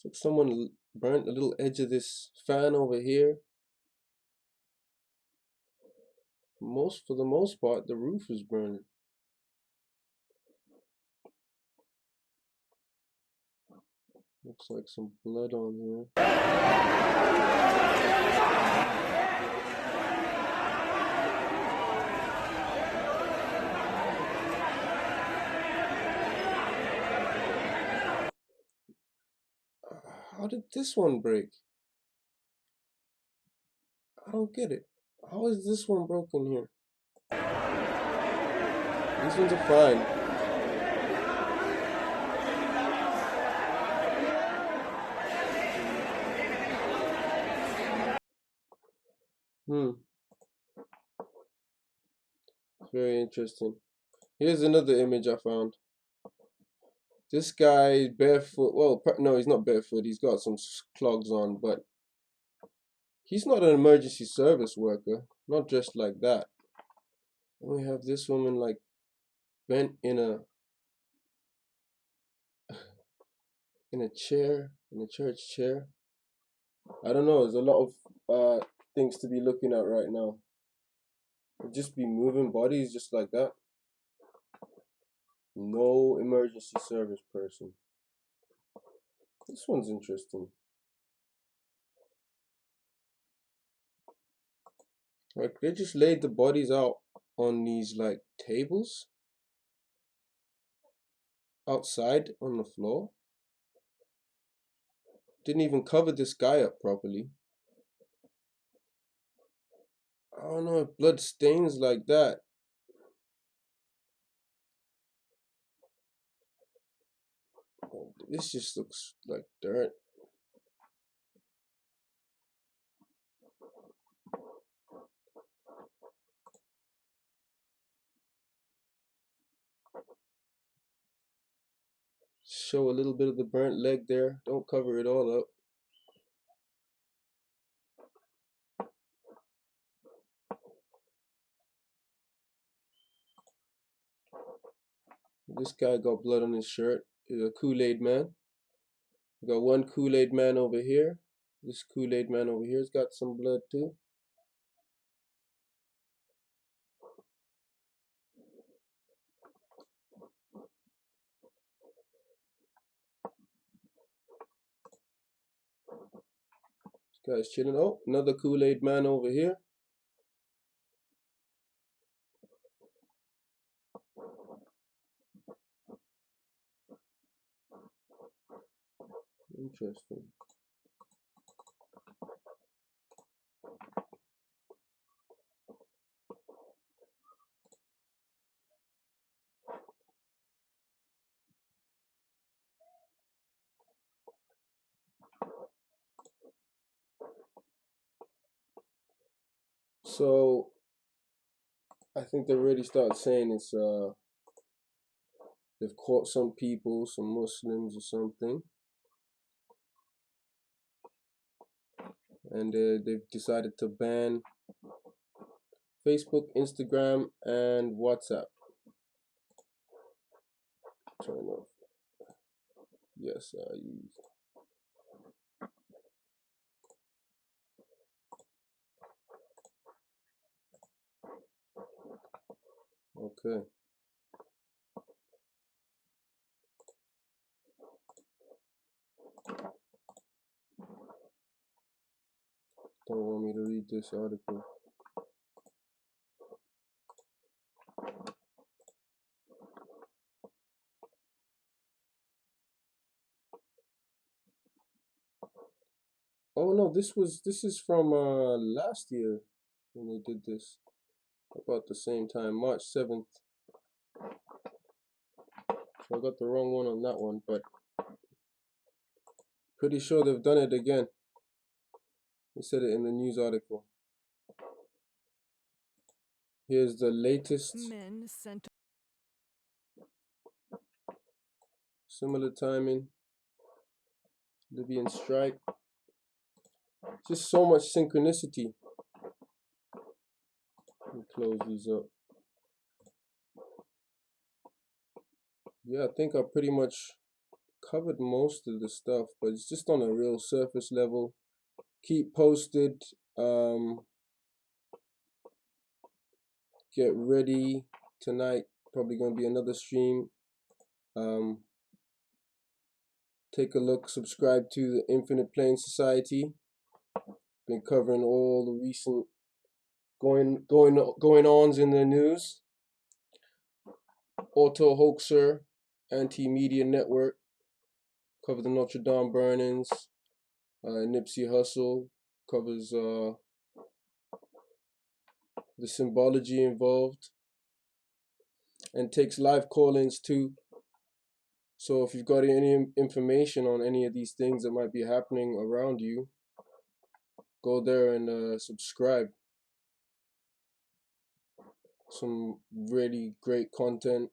Looks like someone burnt a little edge of this fan over here. For the most part, the roof is burning. Looks like some blood on here. How did this one break? I don't get it. How is this one broken here? These ones are fine. Very interesting. Here's another image I found. This guy barefoot. Well, no, he's not barefoot. He's got some clogs on, but he's not an emergency service worker. Not dressed like that. And we have this woman like bent in a chair, in a church chair. I don't know. There's a lot of things to be looking at right now. We'll just be moving bodies just like that. No emergency service person. This one's interesting. Like they just laid the bodies out on these like tables outside on the floor. Didn't even cover this guy up properly. I don't know if blood stains like that. This just looks like dirt. Show a little bit of the burnt leg there. Don't cover it all up. This guy got blood on his shirt. He's a Kool-Aid man. We got one Kool-Aid man over here. This Kool-Aid man over here's got some blood too. This guy's chilling. Oh, another Kool-Aid man over here. Interesting. So I think they already started saying it's They've caught some people, some Muslims or something, and they've decided to ban Facebook, Instagram, and WhatsApp. Turn off. Yes, I use. Okay. Don't want me to read this article. Oh no, this is from last year when they did this, about the same time, March 7th. So I got the wrong one on that one, but pretty sure they've done it again. They said it in the news article. Here's the latest. Similar timing. Libyan strike. Just so much synchronicity. Let me close these up. Yeah, I think I pretty much covered most of the stuff, but it's just on a real surface level. Keep posted. Get ready tonight. Probably gonna be another stream. Take a look. Subscribe to the Infinite Plane Society. Been covering all the recent going ons in the news. Auto Hoaxer, Anti-Media Network. Cover the Notre Dame burnings. Nipsey Hussle covers the symbology involved, and takes live call-ins too. So if you've got any information on any of these things that might be happening around you, go there and subscribe. Some really great content.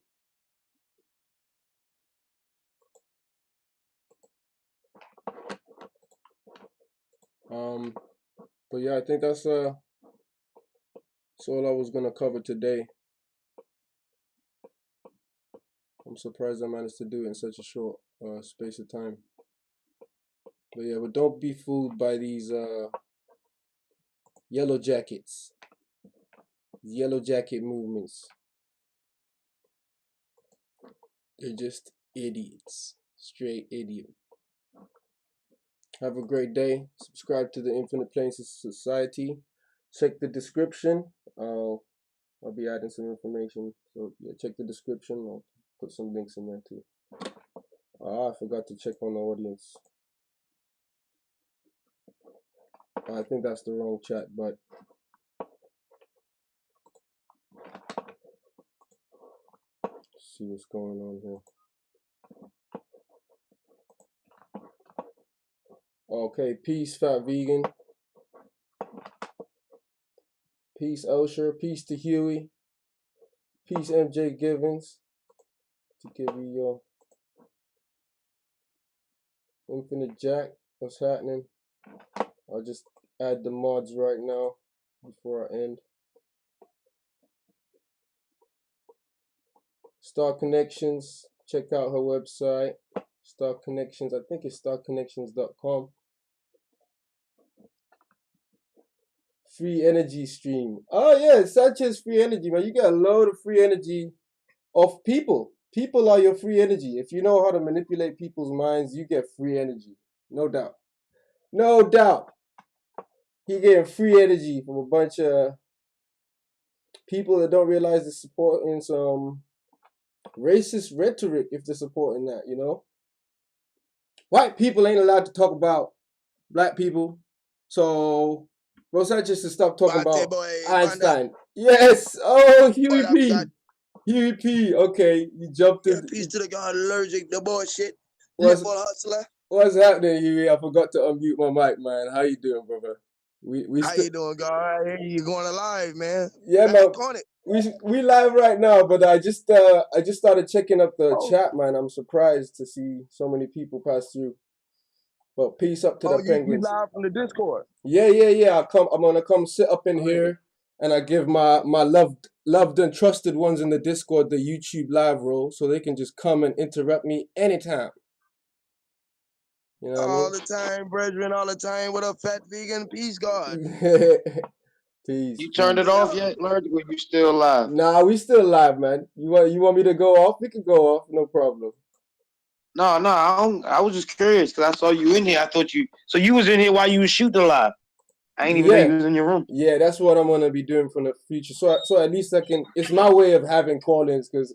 But yeah, I think that's all I was gonna cover today. I'm surprised I managed to do it in such a short space of time. But yeah, but don't be fooled by these yellow jackets. Yellow jacket movements. They're just idiots. Straight idiot. Have a great day. Subscribe to the Infinite Plane Society. Check the description. I'll be adding some information. So yeah, check the description. I'll put some links in there too. I forgot to check on the audience. I think that's the wrong chat, but let's see what's going on here. Okay, peace, Fat Vegan. Peace, Osher. Peace to Huey. Peace, MJ Givens. To give you your Infinite Jack. What's happening? I'll just add the mods right now before I end. Star Connections. Check out her website. Star Connections. I think it's starconnections.com. Free energy stream. Oh yeah, Sanchez free energy, man. You get a load of free energy off people. People are your free energy. If you know how to manipulate people's minds, you get free energy. No doubt. No doubt. He getting free energy from a bunch of people that don't realize they're supporting some racist rhetoric if they're supporting that, you know? White people ain't allowed to talk about black people. So Bro Sanchez to stop talking about Einstein. Yes. Oh, Huey P. Huey P. Okay, you jumped in. Peace to the God allergic, the bullshit. What's happening, Huey? I forgot to unmute my mic, man. How you doing, brother? We How you doing, God? I hear you going alive, man. Yeah, man. Back on it. We live right now, but I just started checking up the chat, man. I'm surprised to see so many people pass through. But peace up to the You penguins. live from the Discord. Yeah. I'm gonna come sit up in here, and I give my loved and trusted ones in the Discord the YouTube live role, so they can just come and interrupt me anytime. You know what I mean? All the time, brethren, all the time. What up, fat vegan? Peace, God. Peace. You turned it off yet, Lord? Or you still live? Nah, we still live, man. You want me to go off? We can go off, no problem. No, I was just curious because I saw you in here. I thought so you was in here while you was shooting live. I ain't even know you was in your room. Yeah, that's what I'm gonna be doing from the future. So at least I can. It's my way of having call-ins because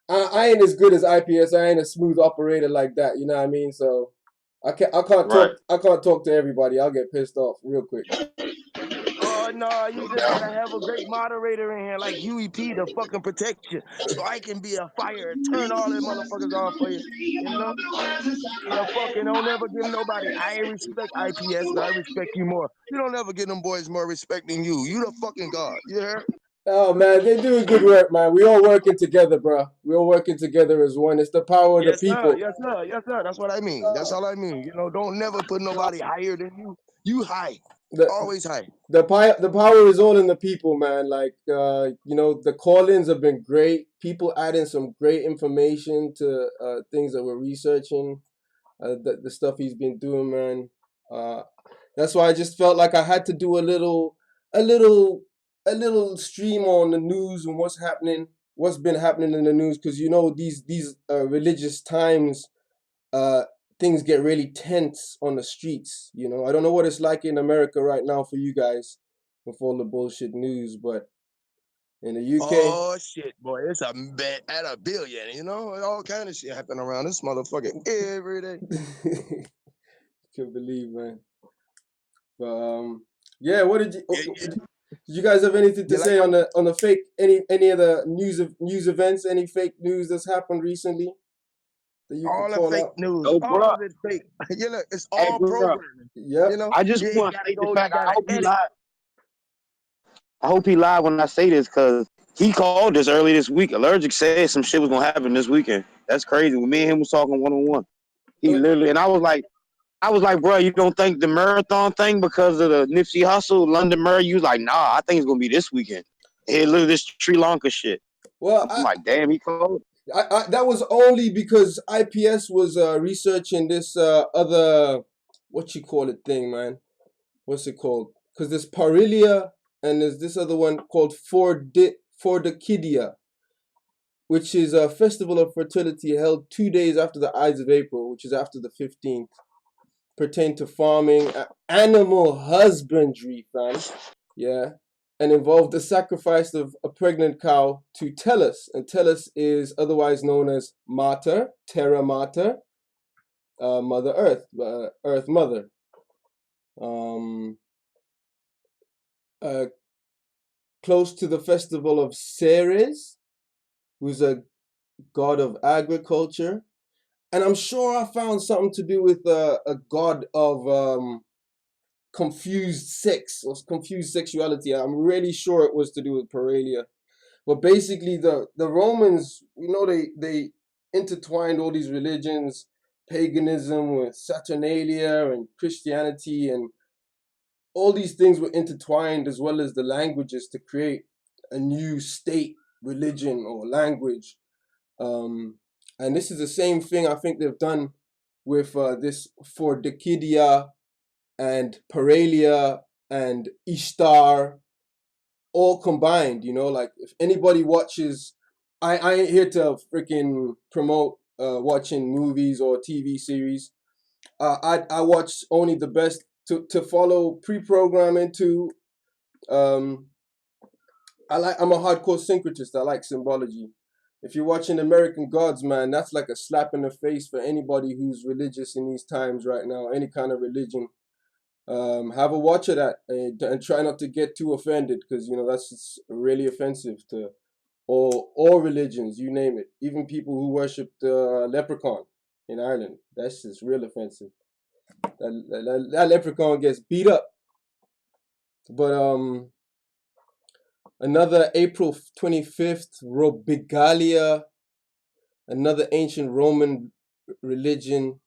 I ain't as good as IPS. I ain't a smooth operator like that. You know what I mean? So I can't talk to everybody. I'll get pissed off real quick. Oh no, you just gotta have a great moderator in here like UEP to fucking protect you, so I can be a fire and turn all them motherfuckers off for you. You know? You fucking don't ever give nobody. I respect IPS, but I respect you more. You don't ever give them boys more respect than you. You the fucking God. You heard? Oh man, they're doing good work, man. We all working together, bro. We all working together as one. It's the power of the people. Yes, sir. That's what I mean. That's all I mean. You know, don't never put nobody higher than you. You high. Always high. The power is all in the people, man. Like you know, the call-ins have been great. People adding some great information to things that we're researching. The stuff he's been doing, man. That's why I just felt like I had to do a little stream on the news and what's been happening in the news, because you know these religious times, things get really tense on the streets. You know, I don't know what it's like in America right now for you guys with all the bullshit news, but in the UK, oh shit, boy, it's a bet at a billion. You know, all kind of shit happening around this motherfucker every day. Can't believe, man. But yeah, what did you guys have anything to say on the fake any of the news events, any fake news that's happened recently that you all can call the fake out? news, Oh, all bro. of it fake. You know, it's all programming. Yep. You know, I just you want to gotta say go, the you fact. I gotta hope he edit. live. I hope he live when I say this because he called us early this week. Allergic said some shit was gonna happen this weekend. That's crazy. When me and him was talking one-on-one, he literally, and I was like, bro, you don't think the marathon thing because of the Nipsey Hussle, London Murray? You was like, nah, I think it's gonna be this weekend. Hey, look at this Sri Lanka shit. Well, I'm like, damn, he called. That was only because IPS was researching this other, what you call it thing, man. What's it called? Because there's Parilia and there's this other one called Fordikidia, which is a festival of fertility held 2 days after the Ides of April, which is after the 15th, pertain to farming, animal husbandry, fam. Yeah. And involved the sacrifice of a pregnant cow to Tellus. And Tellus is otherwise known as Mater, Terra Mater, Mother Earth, Earth Mother. Close to the festival of Ceres, who's a god of agriculture. And I'm sure I found something to do with a god of confused sex or confused sexuality. I'm really sure it was to do with Paralia. But basically, the Romans, you know, they intertwined all these religions, paganism with Saturnalia and Christianity, and all these things were intertwined, as well as the languages, to create a new state religion or language. And this is the same thing I think they've done with this Fordikidia and Paralia and Ishtar, all combined. You know, like if anybody watches, I ain't here to freaking promote watching movies or TV series. I watch only the best to follow pre-programming to. I'm a hardcore syncretist. I like symbology. If you're watching American Gods, man, that's like a slap in the face for anybody who's religious in these times right now, any kind of religion. Have a watch of that and try not to get too offended, because you know that's just really offensive to all religions, you name it. Even people who worship the leprechaun in Ireland, that's just real offensive. That leprechaun gets beat up. But another April 25th, Robigalia, another ancient Roman religion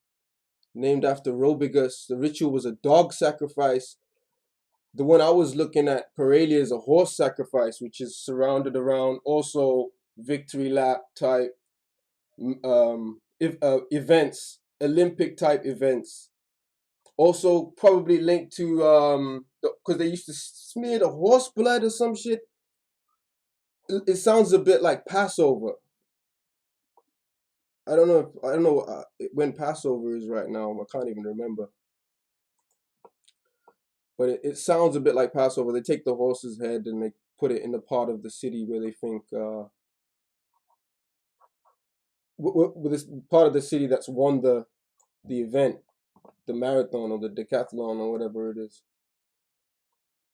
named after Robigus. The ritual was a dog sacrifice. The one I was looking at, Paralia, is a horse sacrifice, which is surrounded around also victory lap type events, Olympic type events. Also probably linked to because they used to smear the horse blood or some shit. It sounds a bit like Passover. I don't know when Passover is right now. I can't even remember. But it sounds a bit like Passover. They take the horse's head and they put it in the part of the city where they think with this part of the city that's won the event, the marathon or the decathlon or whatever it is.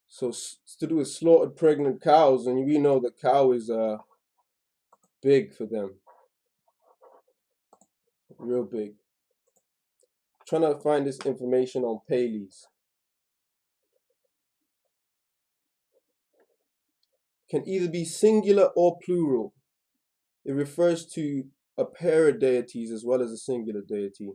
So it's to do with slaughtered pregnant cows, and we know the cow is big for them, real big. Trying to find this information on Pales. Can either be singular or plural. It refers to a pair of deities as well as a singular deity.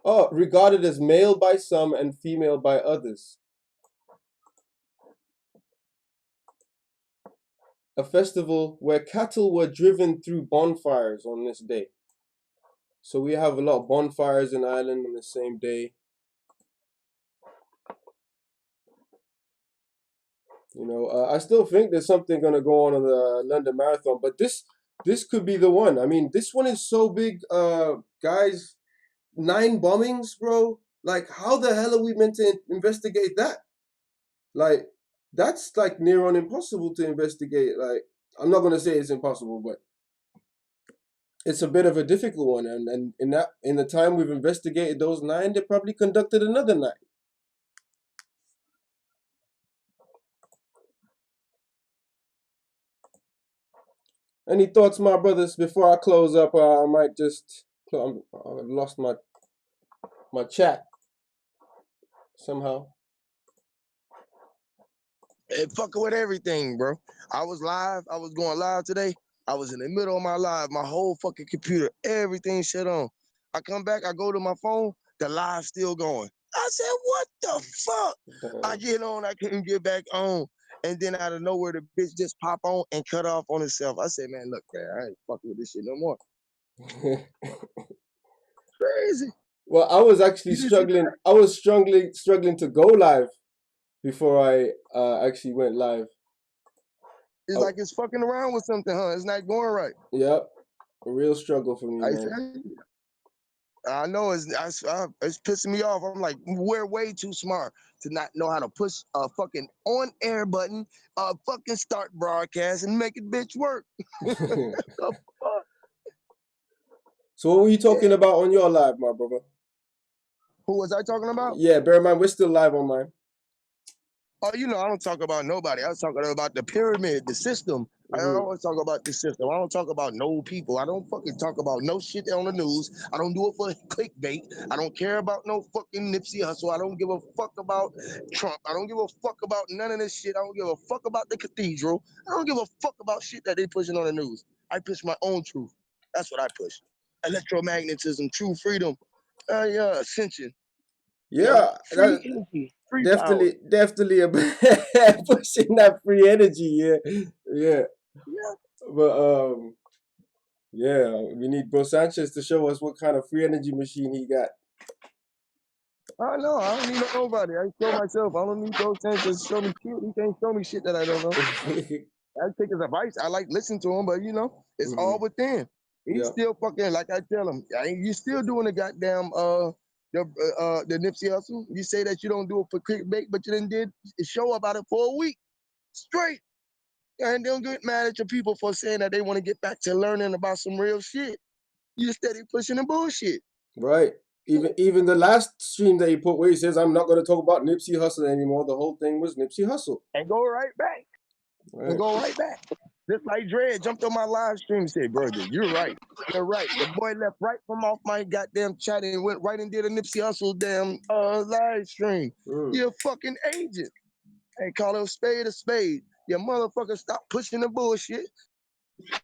Oh, regarded as male by some and female by others. A festival where cattle were driven through bonfires on this day. So we have a lot of bonfires in Ireland on the same day. You know, I still think there's something going to go on the London Marathon, but this could be the one. I mean, this one is so big, guys. 9 bombings, bro. Like, how the hell are we meant to investigate that? Like, that's like near on impossible to investigate. Like, I'm not gonna say it's impossible, but it's a bit of a difficult one. And in the time we've investigated those 9, they probably conducted another 9. Any thoughts, my brothers? Before I close up, I might just. I've lost my chat somehow. It fucking with everything, bro. I was live. I was going live today. I was in the middle of my live. My whole fucking computer, everything shut on. I come back. I go to my phone. The live's still going. I said, what the fuck? I get on. I couldn't get back on. And then out of nowhere, the bitch just pop on and cut off on itself. I said, man, look, man, I ain't fucking with this shit no more. Crazy. Well, I was actually struggling. I was struggling to go live before I actually went live. It's like it's fucking around with something, huh? It's not going right. Yep, a real struggle for me, man. I know it's pissing me off. I'm like, we're way too smart to not know how to push a fucking on air button, a fucking start broadcast, and make it bitch work. So what were you talking about on your live, my brother? Who was I talking about? Yeah, bear in mind we're still live on mine. Oh, you know, I don't talk about nobody. I was talking about the pyramid, the system. I always talk about the system. I don't talk about no people. I don't fucking talk about no shit on the news. I don't do it for clickbait. I don't care about no fucking Nipsey Hussle. I don't give a fuck about Trump. I don't give a fuck about none of this shit. I don't give a fuck about the cathedral. I don't give a fuck about shit that they pushing on the news. I push my own truth. That's what I push. Electromagnetism, true freedom, ascension. Yeah, free energy, free definitely pushing that free energy. Yeah. But yeah, we need Bro Sanchez to show us what kind of free energy machine he got. I know. I don't need nobody. I show myself. I don't need those things to show me shit. He can't show me shit that I don't know. I take his advice. I like listening to him, but you know, it's all within. He's still fucking, like I tell him, you still doing the goddamn the Nipsey Hussle. You say that you don't do it for clickbait, but you then did a show about it for a week straight. And don't get mad at your people for saying that they want to get back to learning about some real shit. You steady pushing the bullshit. Right. Even the last stream that he put where he says, I'm not going to talk about Nipsey Hussle anymore. The whole thing was Nipsey Hussle. And go right back. Right. And go right back. Just like Dre jumped on my live stream and said, brother, you're right. You're right. The boy left right from off my goddamn chat and went right and did a Nipsey Hussle damn live stream. You're a fucking agent. Hey, call it a spade a spade. You motherfucker stop pushing the bullshit.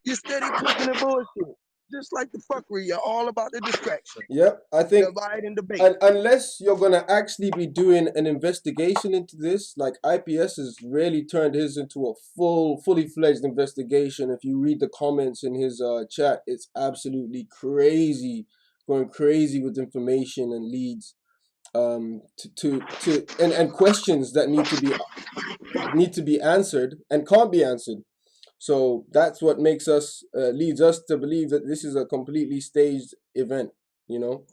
You steady pushing the bullshit. Just like the fuckery, you're all about the distraction. Yep, I think Divide and debate. unless you're gonna actually be doing an investigation into this, like IPS has really turned his into a fully fledged investigation. If you read the comments in his chat, it's absolutely crazy, going crazy with information and leads, and questions that need to be answered and can't be answered. So that's what makes us leads us to believe that this is a completely staged event. You know.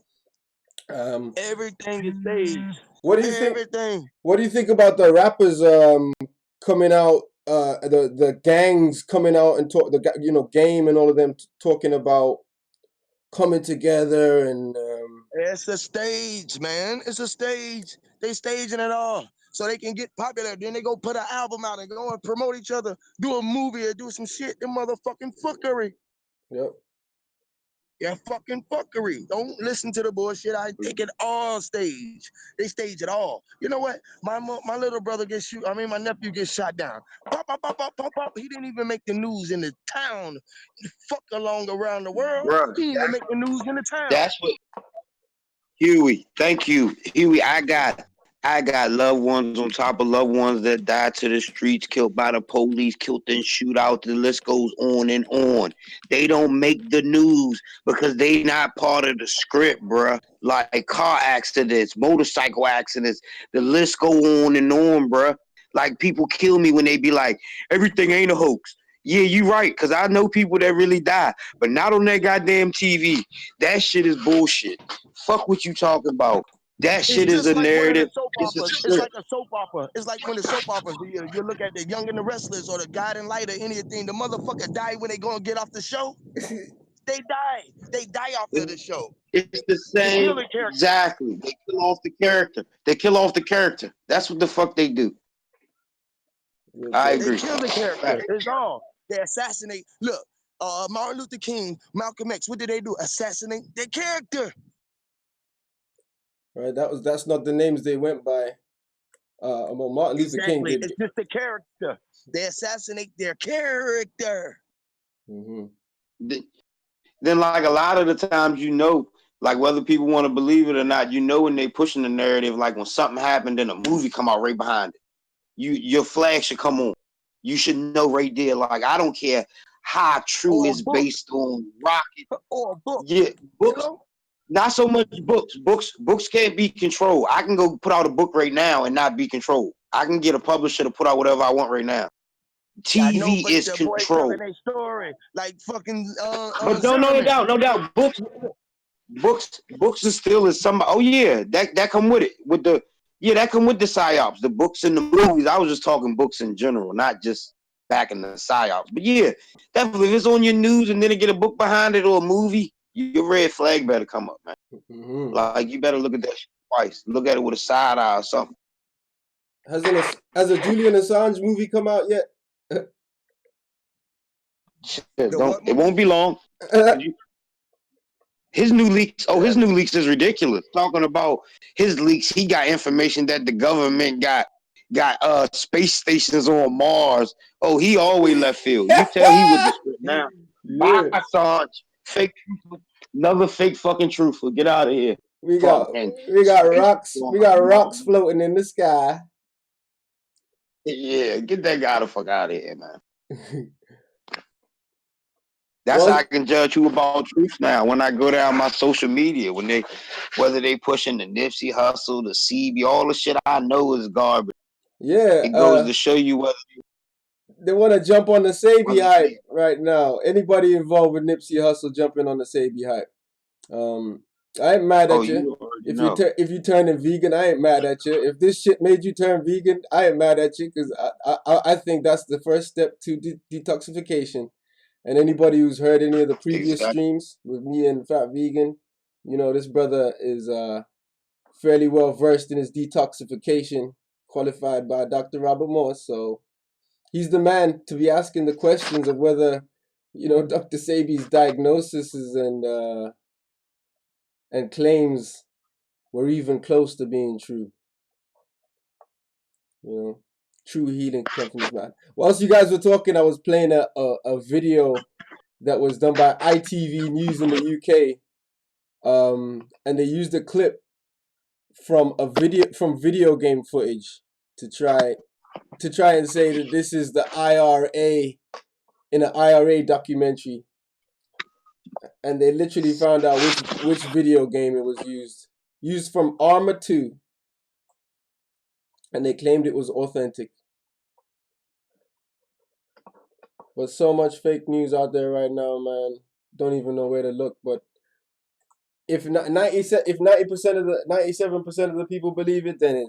Everything is staged. What do you think? Everything. What do you think about the rappers coming out? The gangs coming out and talk. Game and all of them talking about coming together and. It's a stage, man. It's a stage. They staging it all so they can get popular. Then they go put an album out and go and promote each other, do a movie or do some shit. Them motherfucking fuckery. Yep. Yeah, fucking fuckery. Don't listen to the bullshit. I think it all stage. They stage it all. You know what? My little brother my nephew gets shot down. Pop, pop, pop, pop, pop, pop. He didn't even make the news in the town. Fuck along around the world. Bro, He didn't even make the news in the town. That's what Huey, thank you. Huey, I got loved ones on top of loved ones that died to the streets, killed by the police, killed in shootout. The list goes on and on. They don't make the news because they not part of the script, bruh. Like car accidents, motorcycle accidents. The list go on and on, bruh. Like people kill me when they be like, everything ain't a hoax. Yeah, you right, because I know people that really die, but not on that goddamn TV. That shit is bullshit. Fuck what you talking about. That shit is a narrative. It's a It's like a soap opera. It's like when the soap operas, you look at the Young and the Restless or the Guiding Light or anything, the motherfucker die when they gonna get off the show. They die. They die after the show. It's the same. Exactly. They kill off the character. They kill off the character. That's what the fuck they do. I agree. They kill the character. It's all. They assassinate. Look, Martin Luther King, Malcolm X, what did they do? Assassinate their character. Right. That's not the names they went by. Martin Luther King did. It's just the character. They assassinate their character. Mm-hmm. Then, like a lot of the times, like whether people want to believe it or not, when they pushing the narrative, like when something happened, then a movie come out right behind it. Your flag should come on. You should know right there. Like I don't care how true it's based on rocket or book. Yeah, books. Not so much books. Books can't be controlled. I can go put out a book right now and not be controlled. I can get a publisher to put out whatever I want right now. TV is controlled. Boy story, like fucking. But no doubt. Books is still is some. Oh yeah, that come with it. That come with the psyops, the books and the movies. I was just talking books in general, not just back in the psyops. But yeah, definitely if it's on your news and then it get a book behind it or a movie, your red flag better come up, man. Mm-hmm. Like you better look at that shit twice. Look at it with a side eye or something. Has a Julian Assange movie come out yet? Shit, it won't be long. His new leaks is ridiculous. Talking about his leaks, he got information that the government got space stations on Mars. Oh, he always left field. You tell he with the script now. Yeah. Assange, fake truthful, another fake fucking truthful. Get out of here. We got rocks floating in the sky. Yeah, get that guy the fuck out of here, man. That's how I can judge who about truth now. When I go down my social media, whether they pushing the Nipsey Hussle, the CB, all the shit I know is garbage. Yeah, it goes to show you whether they want to jump on the Sabi hype right now. Anybody involved with Nipsey Hussle jumping on the Sabi hype. I ain't mad at you. If you turning vegan, I ain't mad at you. If this shit made you turn vegan, I ain't mad at you because I think that's the first step to detoxification. And anybody who's heard any of the previous streams with me and Fat Vegan, this brother is fairly well versed in his detoxification, qualified by Dr. Robert Morse. So He's the man to be asking the questions of whether, you know, Dr. Sebi's diagnoses and claims were even close to being true. You know, true healing comes from his mouth. Whilst you guys were talking, I was playing a video that was done by ITV News in the UK, and they used a clip from video game footage to try and say that this is the IRA in an IRA documentary, and they literally found out which video game it was used from Arma 2, and they claimed it was authentic. But so much fake news out there right now, man. Don't even know where to look. But if 97% of the 97% of the people believe it, then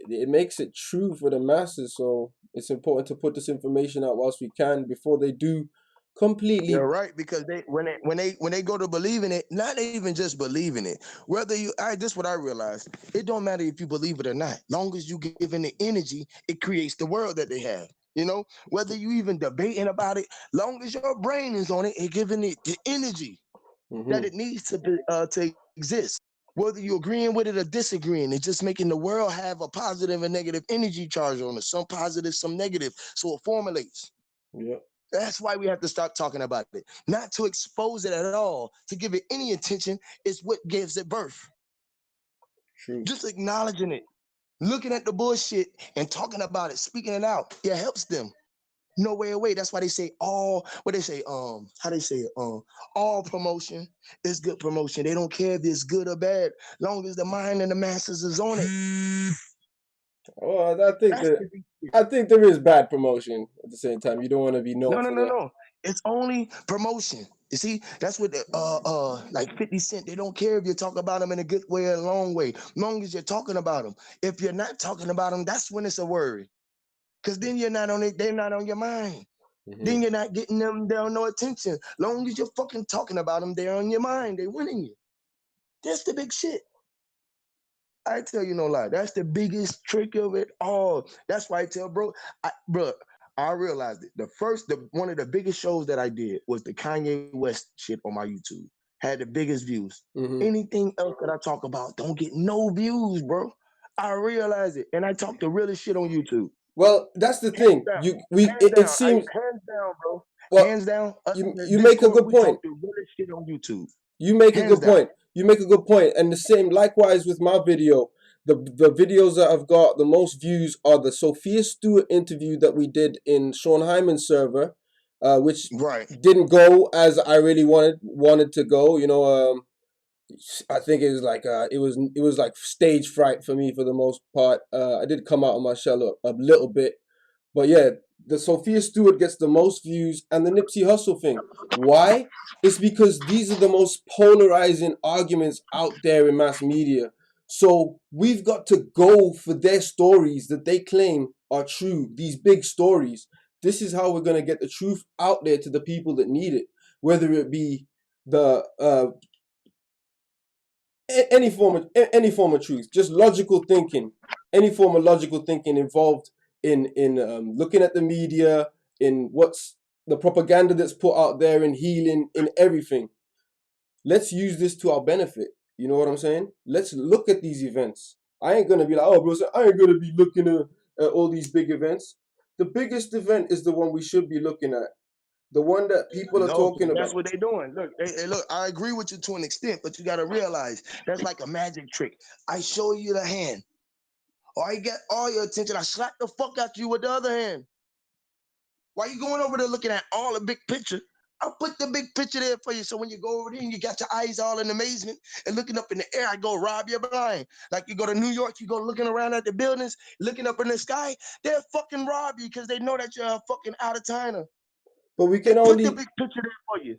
it makes it true for the masses. So it's important to put this information out whilst we can before they do completely. You're right, because when they go to believe in it, not even just believing it. Whether this is what I realized. It don't matter if you believe it or not. Long as you give in the energy, it creates the world that they have. You know, whether you even debating about it, long as your brain is on it and giving it the energy that it needs to exist. Whether you're agreeing with it or disagreeing, it's just making the world have a positive and negative energy charge on it. Some positive, some negative. So it formulates. Yeah. That's why we have to stop talking about it. Not to expose it at all, to give it any attention is what gives it birth. True. Just acknowledging it, looking at the bullshit and talking about it, speaking it out, it helps them. No way away. That's why they say all promotion is good promotion. They don't care if it's good or bad, long as the mind and the masses is on it. Well, I think there is bad promotion at the same time. You don't want to be known for that. No. It's only promotion. You see, that's what like 50 Cent. They don't care if you talk about them in a good way or a long way, long as you're talking about them. If you're not talking about them, that's when it's a worry. Because then you're not on it, they're not on your mind. Then you're not getting them down no attention. Long as you're fucking talking about them, they're on your mind. They're winning you. That's the big shit. I tell you no lie. That's the biggest trick of it all. That's why I tell bro, I realized it. One of the biggest shows that I did was the Kanye West shit on my YouTube. Had the biggest views. Anything else that I talk about don't get no views, bro. I realize it, and I talk the realest shit on YouTube. Well, that's the thing. It seems hands down, bro. Well, hands down. You make a good point. Talk the realest shit on YouTube. You make a good point. You make a good point. And the same, likewise with my video. The videos that I've got the most views are the Sophia Stewart interview that we did in Sean Hyman's server, which didn't go as I really wanted to go. You know, I think it was like it was like stage fright for me for the most part. I did come out of my shell a little bit, but yeah, the Sophia Stewart gets the most views, and the Nipsey Hussle thing. Why? It's because these are the most polarizing arguments out there in mass media. So we've got to go for their stories that they claim are true. These big stories. This is how we're gonna get the truth out there to the people that need it, whether it be the any form of truth, just logical thinking, any form of logical thinking involved in looking at the media, in what's the propaganda that's put out there, in healing, in everything. Let's use this to our benefit. You know what I'm saying? Let's look at these events. I ain't gonna be like, oh, bro, I ain't gonna be looking at all these big events. The biggest event is the one we should be looking at. The one that people are talking about. That's what they're doing. Look, look, I agree with you to an extent, but you got to realize that's like a magic trick. I show you the hand, or I get all your attention. I slap the fuck out you with the other hand. Why you going over there looking at all the big picture? I'll put the big picture there for you. So when you go over there and you got your eyes all in amazement and looking up in the air, I go rob your blind. Like you go to New York, you go looking around at the buildings, looking up in the sky, they'll fucking rob you because they know that you're a fucking out-of-towner. But we can only put the big picture there for you.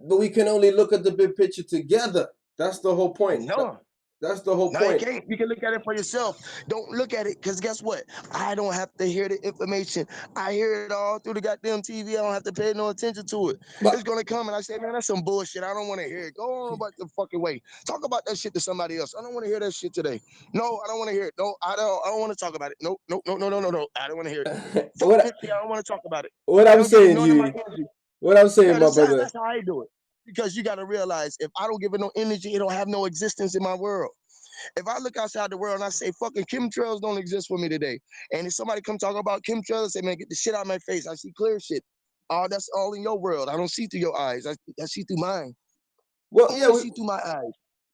But we can only look at the big picture together. That's the whole point. No. That's the whole No, you point. can't. You can look at it for yourself. Don't look at it, because guess what? I don't have to hear the information. I hear it all through the goddamn TV. I don't have to pay no attention to it. It's going to come, and I say, man, that's some bullshit. I don't want to hear it. Go on about the fucking way. Talk about that shit to somebody else. I don't want to hear that shit today. No, I don't want to hear it. No, I don't want to talk about it. No. I don't want to hear it. Fuck What Nipsey, I don't want to talk about it. what I I'm don't give it saying, none of my Huey. energy. What I'm saying, Yeah, my brother. that's how I do it. Because you got to realize, if I don't give it no energy, it don't have no existence in my world. If I look outside the world and I say fucking chemtrails don't exist for me today, and if somebody come talk about chemtrails, I say, man, get the shit out of my face. I see clear shit. Oh, that's all in your world. I don't see through your eyes. I see through mine. Well, I yeah, only see through my eyes.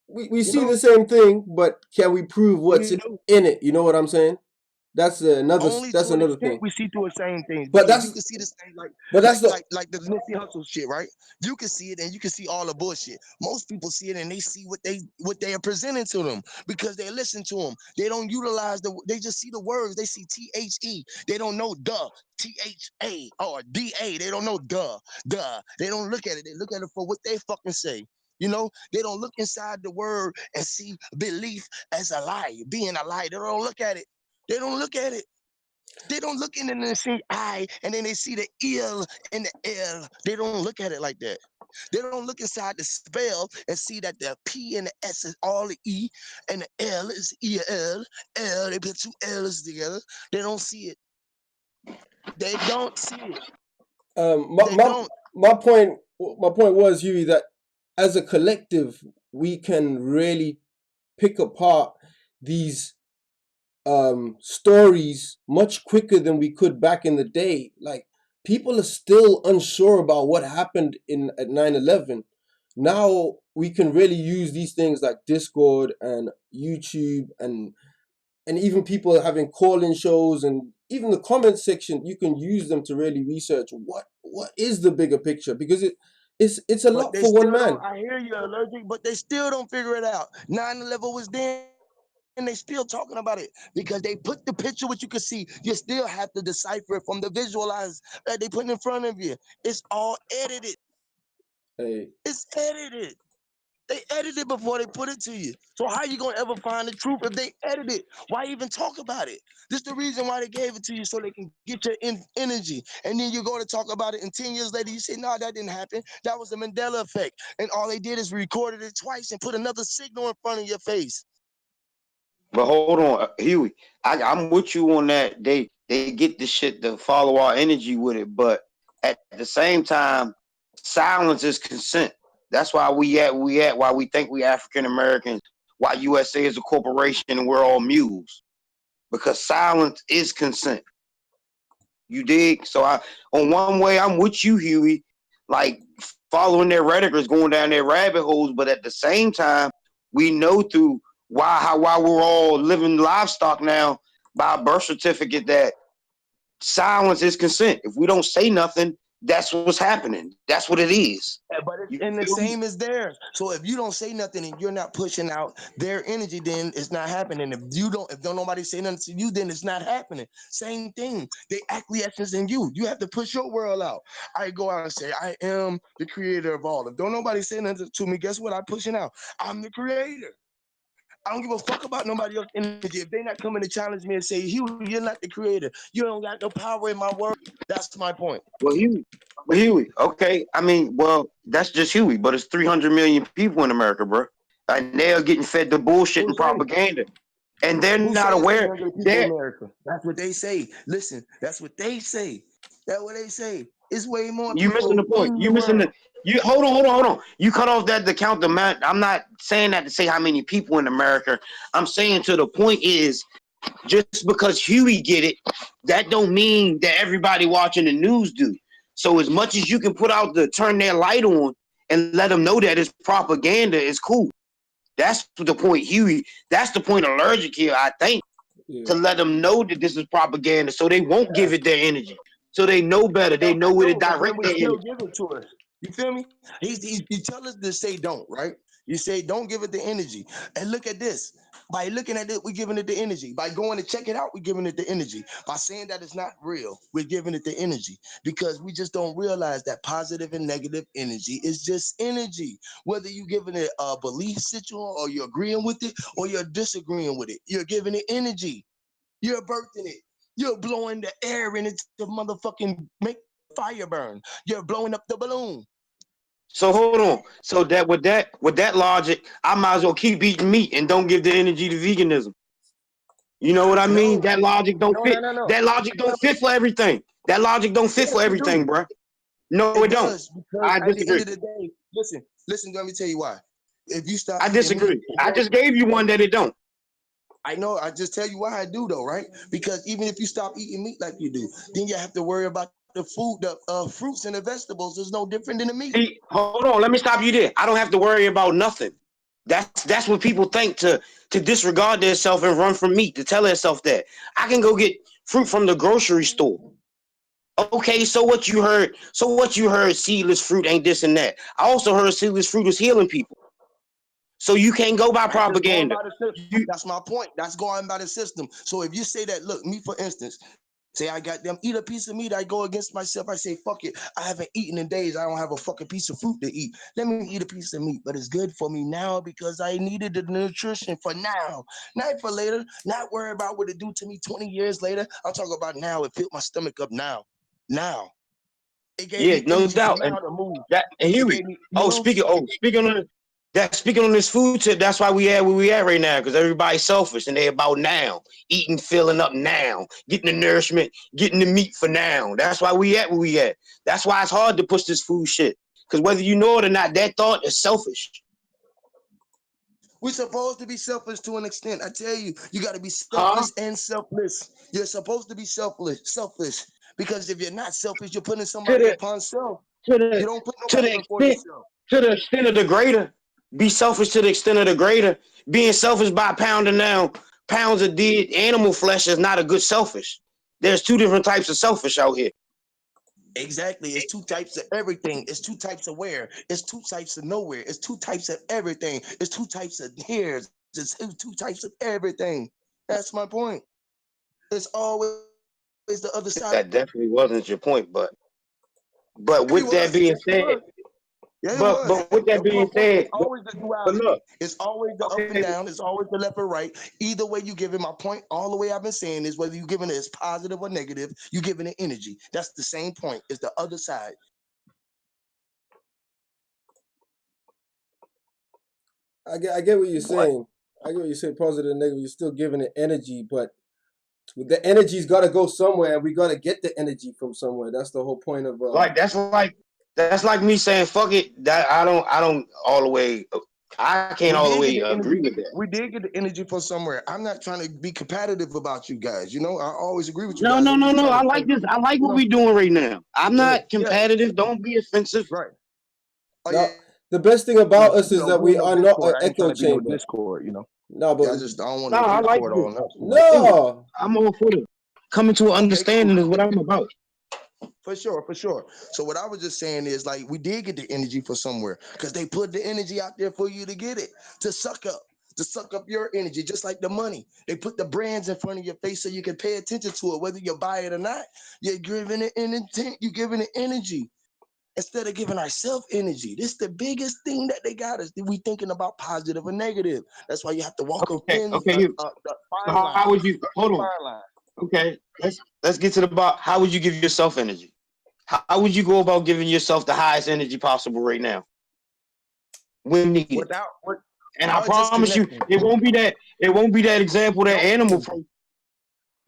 we You see know? the same thing, but can we prove What do what's you do? in it? You know what I'm saying? That's another Only that's to an another extent thing. we see through the same things, But because you that's can see this thing but that's the like the Nipsey Hussle shit, right? You can see it and you can see all the bullshit. Most people see it and they see what they are presenting to them because they listen to them. They don't utilize they just see the words. They see THE. They don't know duh. THA or DA. They don't know duh. They don't look at it. They look at it for what they fucking say. You know, they don't look inside the word and see belief as a lie, being a lie. They don't look at it. They don't look at it. They don't look in and they see I, and then they see the ill and the L. They don't look at it like that. They don't look inside the spell and see that the P and the S is all the E, and the L is EL. L, they put two L's together. They don't see it. They don't see it. my, They my don't. my point was, Huey, that as a collective we can really pick apart these stories much quicker than we could back in the day. Like, people are still unsure about what happened at 9/11. Now we can really use these things like Discord and YouTube, and even people having call-in shows, and even the comment section. You can use them to really research what is the bigger picture, because it's a But lot they for one still man. don't. I hear you, allergic, but they still don't figure it out. 9/11 was then. And they still talking about it because they put the picture, which you can see. You still have to decipher it from the visualize that they put in front of you. It's all edited. Hey, It's edited. They edit it before they put it to you. So how you gonna ever find the truth if they edit it? Why even talk about it? This the reason why they gave it to you, so they can get your energy. And then you go to talk about it, and 10 years later you say, no, that didn't happen. That was the Mandela effect. And all they did is recorded it twice and put another signal in front of your face. But hold on, Huey. I'm with you on that. They get the shit to follow our energy with it, but at the same time, silence is consent. That's why why we think we African Americans, why USA is a corporation and we're all mules. Because silence is consent. You dig? So on one way, I'm with you, Huey. Like, following their rhetoric is going down their rabbit holes, but at the same time, we know through why we're all living livestock now by a birth certificate that silence is consent. If we don't say nothing, that's what's happening. That's what it is. But it's You in the feel me? same as theirs. So if you don't say nothing and you're not pushing out their energy, then it's not happening. If don't nobody say nothing to you, then it's not happening. Same thing. They acquiescence in you. You have to push your world out. I go out and say, I am the creator of all. If don't nobody say nothing to me, guess what? I'm pushing out. I'm the creator. I don't give a fuck about nobody else's energy. If they not coming to challenge me and say, Hugh, you're not the creator. You don't got no power in my world. That's my point. Well, Huey, okay. I mean, well, that's just Huey, but it's 300 million people in America, bro. And they're getting fed the bullshit Who and say? propaganda. And they're Who not say it's aware. 300 people in They're America? That's what they say. Listen, that's what they say. That's what they say. It's way more You missing people the point. in You the missing world. the. You hold on. You cut off that to count the amount. I'm not saying that to say how many people in America. I'm saying to the point is, just because Huey get it, that don't mean that everybody watching the news do. So as much as you can put out to turn their light on and let them know that it's propaganda, it's cool. That's the point, Huey. That's the point allergic here, I think, yeah. to let them know that this is propaganda, so they won't give it their energy. So they know better. They know I where to know, but then direct we their still energy. give it to us. You feel me? He tell us to say don't, right? You say don't give it the energy. And look at this. By looking at it, we're giving it the energy. By going to check it out, we're giving it the energy. By saying that it's not real, we're giving it the energy. Because we just don't realize that positive and negative energy is just energy. Whether you're giving it a belief system or you're agreeing with it or you're disagreeing with it, you're giving it energy. You're birthing it. You're blowing the air in it to motherfucking make fire burn. You're blowing up the balloon. So hold on. So that with that logic, I might as well keep eating meat and don't give the energy to veganism. You know what I mean? No, That logic don't fit. no. That logic don't fit for everything. That logic don't fit Yes, for it do. everything, bro. No, It it don't. does, because I at the end disagree. of the day, listen, let me tell you why. If you stop I eating meat, disagree. I just gave you one that it don't. I know, I just tell you why I do though, right? Because even if you stop eating meat like you do, then you have to worry about the food, the fruits and the vegetables is no different than the meat. See, hold on. Let me stop you there. I don't have to worry about nothing. That's what people think to disregard themselves and run from meat, to tell themselves that. I can go get fruit from the grocery store. Okay, so what you heard? So what you heard? Seedless fruit ain't this and that. I also heard seedless fruit is healing people. So you can't go by That's just going propaganda. by the system. That's my point. That's going by the system. So if you say that, look, me for instance, say I got them eat a piece of meat, I go against myself. I say, fuck it. I haven't eaten in days. I don't have a fucking piece of fruit to eat. Let me eat a piece of meat, but it's good for me now because I needed the nutrition for now, not for later. Not worry about what it do to me 20 years later. I'm talking about now. It filled my stomach up now. Now it gave Yeah, me no energy for doubt. now to move. And It Huey. gave me, you know. Speaking on this food tip, that's why we at where we at right now, because everybody's selfish and they about now, eating, filling up now, getting the nourishment, getting the meat for now. That's why we at where we at. That's why it's hard to push this food shit. Because whether you know it or not, that thought is selfish. We're supposed to be selfish to an extent. I tell you, you got to be Huh? selfless and selfless. You're supposed to be selfish. Because if you're not selfish, you're putting To somebody the upon self. to You the don't put to nobody the before extent yourself. to the extent of the greater. Be selfish to the extent of the greater. Being selfish by pounding down pounds of dead animal flesh is not a good selfish. There's two different types of selfish out here. Exactly. It's two types of everything. It's two types of where. It's two types of nowhere. It's two types of everything. It's two types of hairs. It's two types of everything. That's my point. It's always the other side. That definitely wasn't your point, but It with that was. being Yes, it said, was. Yeah, it was. but with that My being point is said, always the but duality. look, It's always the up and okay, down. It's always the left or right. Either way you give it, my point all the way I've been saying is whether you're giving it as positive or negative, you're giving it energy. That's the same point. It's the other side. I get what you're What? saying. I get what you're saying, positive and negative. You're still giving it energy, but the energy's got to go somewhere, and we got to get the energy from somewhere. That's the whole point of like that's like me saying fuck it. That I don't all the way. I can't We all the did get way the agree energy. with that. We did get the energy from somewhere. I'm not trying to be competitive about you guys. You know, I always agree with you No, guys. no, I'm no, just no. trying to I like say, this. I like you what know, we're doing right now. I'm yeah, not yeah, competitive. Don't be offensive. right. Oh now. yeah, The best thing you about us is know, that we we ain't no are not an discord. I ain't trying echo to be no chamber. discord. You know, No, yeah, but I don't want No, no I like discord this. on us. You know. no. I'm all for it. Coming to an Okay, cool. understanding is what I'm about. For sure, for sure. So what I was just saying is like we did get the energy from somewhere because they put the energy out there for you to get it, to suck up your energy, just like the money. They put the brands in front of your face so you can pay attention to it, whether you buy it or not. You're giving it an intent, you're giving it energy. Instead of giving ourselves energy. This is the biggest thing that they got us. We thinking about positive or negative. That's why you have to walk a Okay, thin, okay. the So fine how line. would you The hold on? fine line. Okay, let's get to the bottom. How would you give yourself energy? How would you go about giving yourself the highest energy possible right now when needed? Without what And I just promise you, connecting. it won't be that. It won't be that example, that No animal eating. from.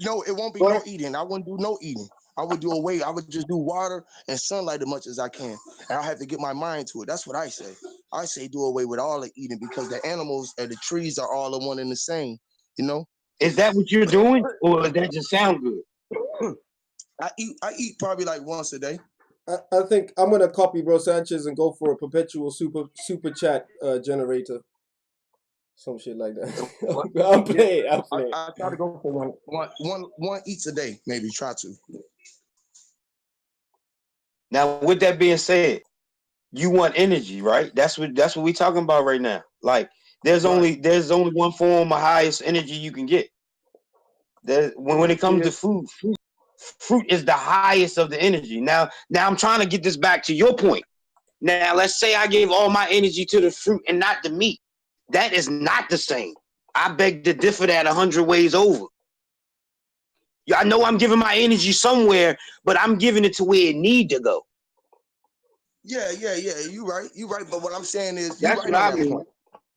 No, it won't be Go no ahead. eating. I wouldn't do no eating. I would do away. I would just do water and sunlight as much as I can. And I have to get my mind to it. That's what I say. I say do away with all the eating because the animals and the trees are all the one and the same. You know? Is that what you're doing, or does that just sound good? I eat probably like once a day. I think I'm gonna copy Bro Sanchez and go for a perpetual super chat generator, some shit like What? that. I'm Yeah. playing. I'm playing. I try to go for one eats a day, maybe try to. Now, with that being said, you want energy, right? That's what we talking about right now. Like there's only one form of highest energy you can get. When it comes to food, fruit is the highest of the energy. Now I'm trying to get this back to your point. Now let's say I gave all my energy to the fruit and not the meat. That is not the same. I beg to differ that 100 ways over. Yeah, I know I'm giving my energy somewhere, but I'm giving it to where it need to go. Yeah. You right. But what I'm saying is, you That's right what on I that mean. point.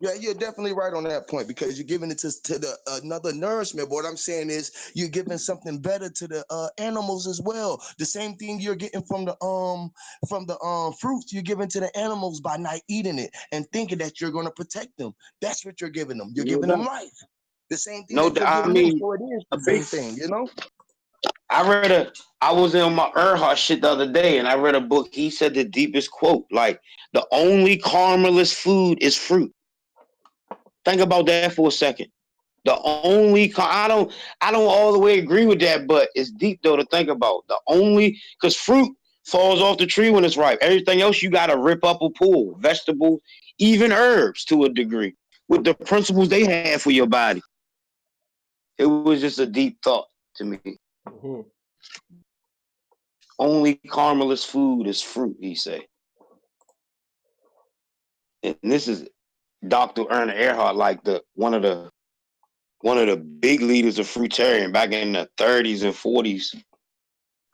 Yeah, you're definitely right on that point because you're giving it to the another nourishment. But what I'm saying is, you're giving something better to the animals as well. The same thing you're getting from the fruits you're giving to the animals by not eating it and thinking that you're going to protect them. That's what you're giving them. You're giving them life. The same thing that you're giving me. So it is the same thing, you know. I was in my Earhart shit the other day and I read a book. He said the deepest quote, like the only karmaless food is fruit. Think about that for a second. The only I don't all the way agree with that, but it's deep though to think about. The only because fruit falls off the tree when it's ripe. Everything else you gotta rip up or pull. Vegetables, even herbs to a degree, with the principles they have for your body. It was just a deep thought to me. Mm-hmm. Only karmaless food is fruit, he say. And this is Dr. Erna Earhart, like one of the big leaders of fruitarian back in the 30s and 40s.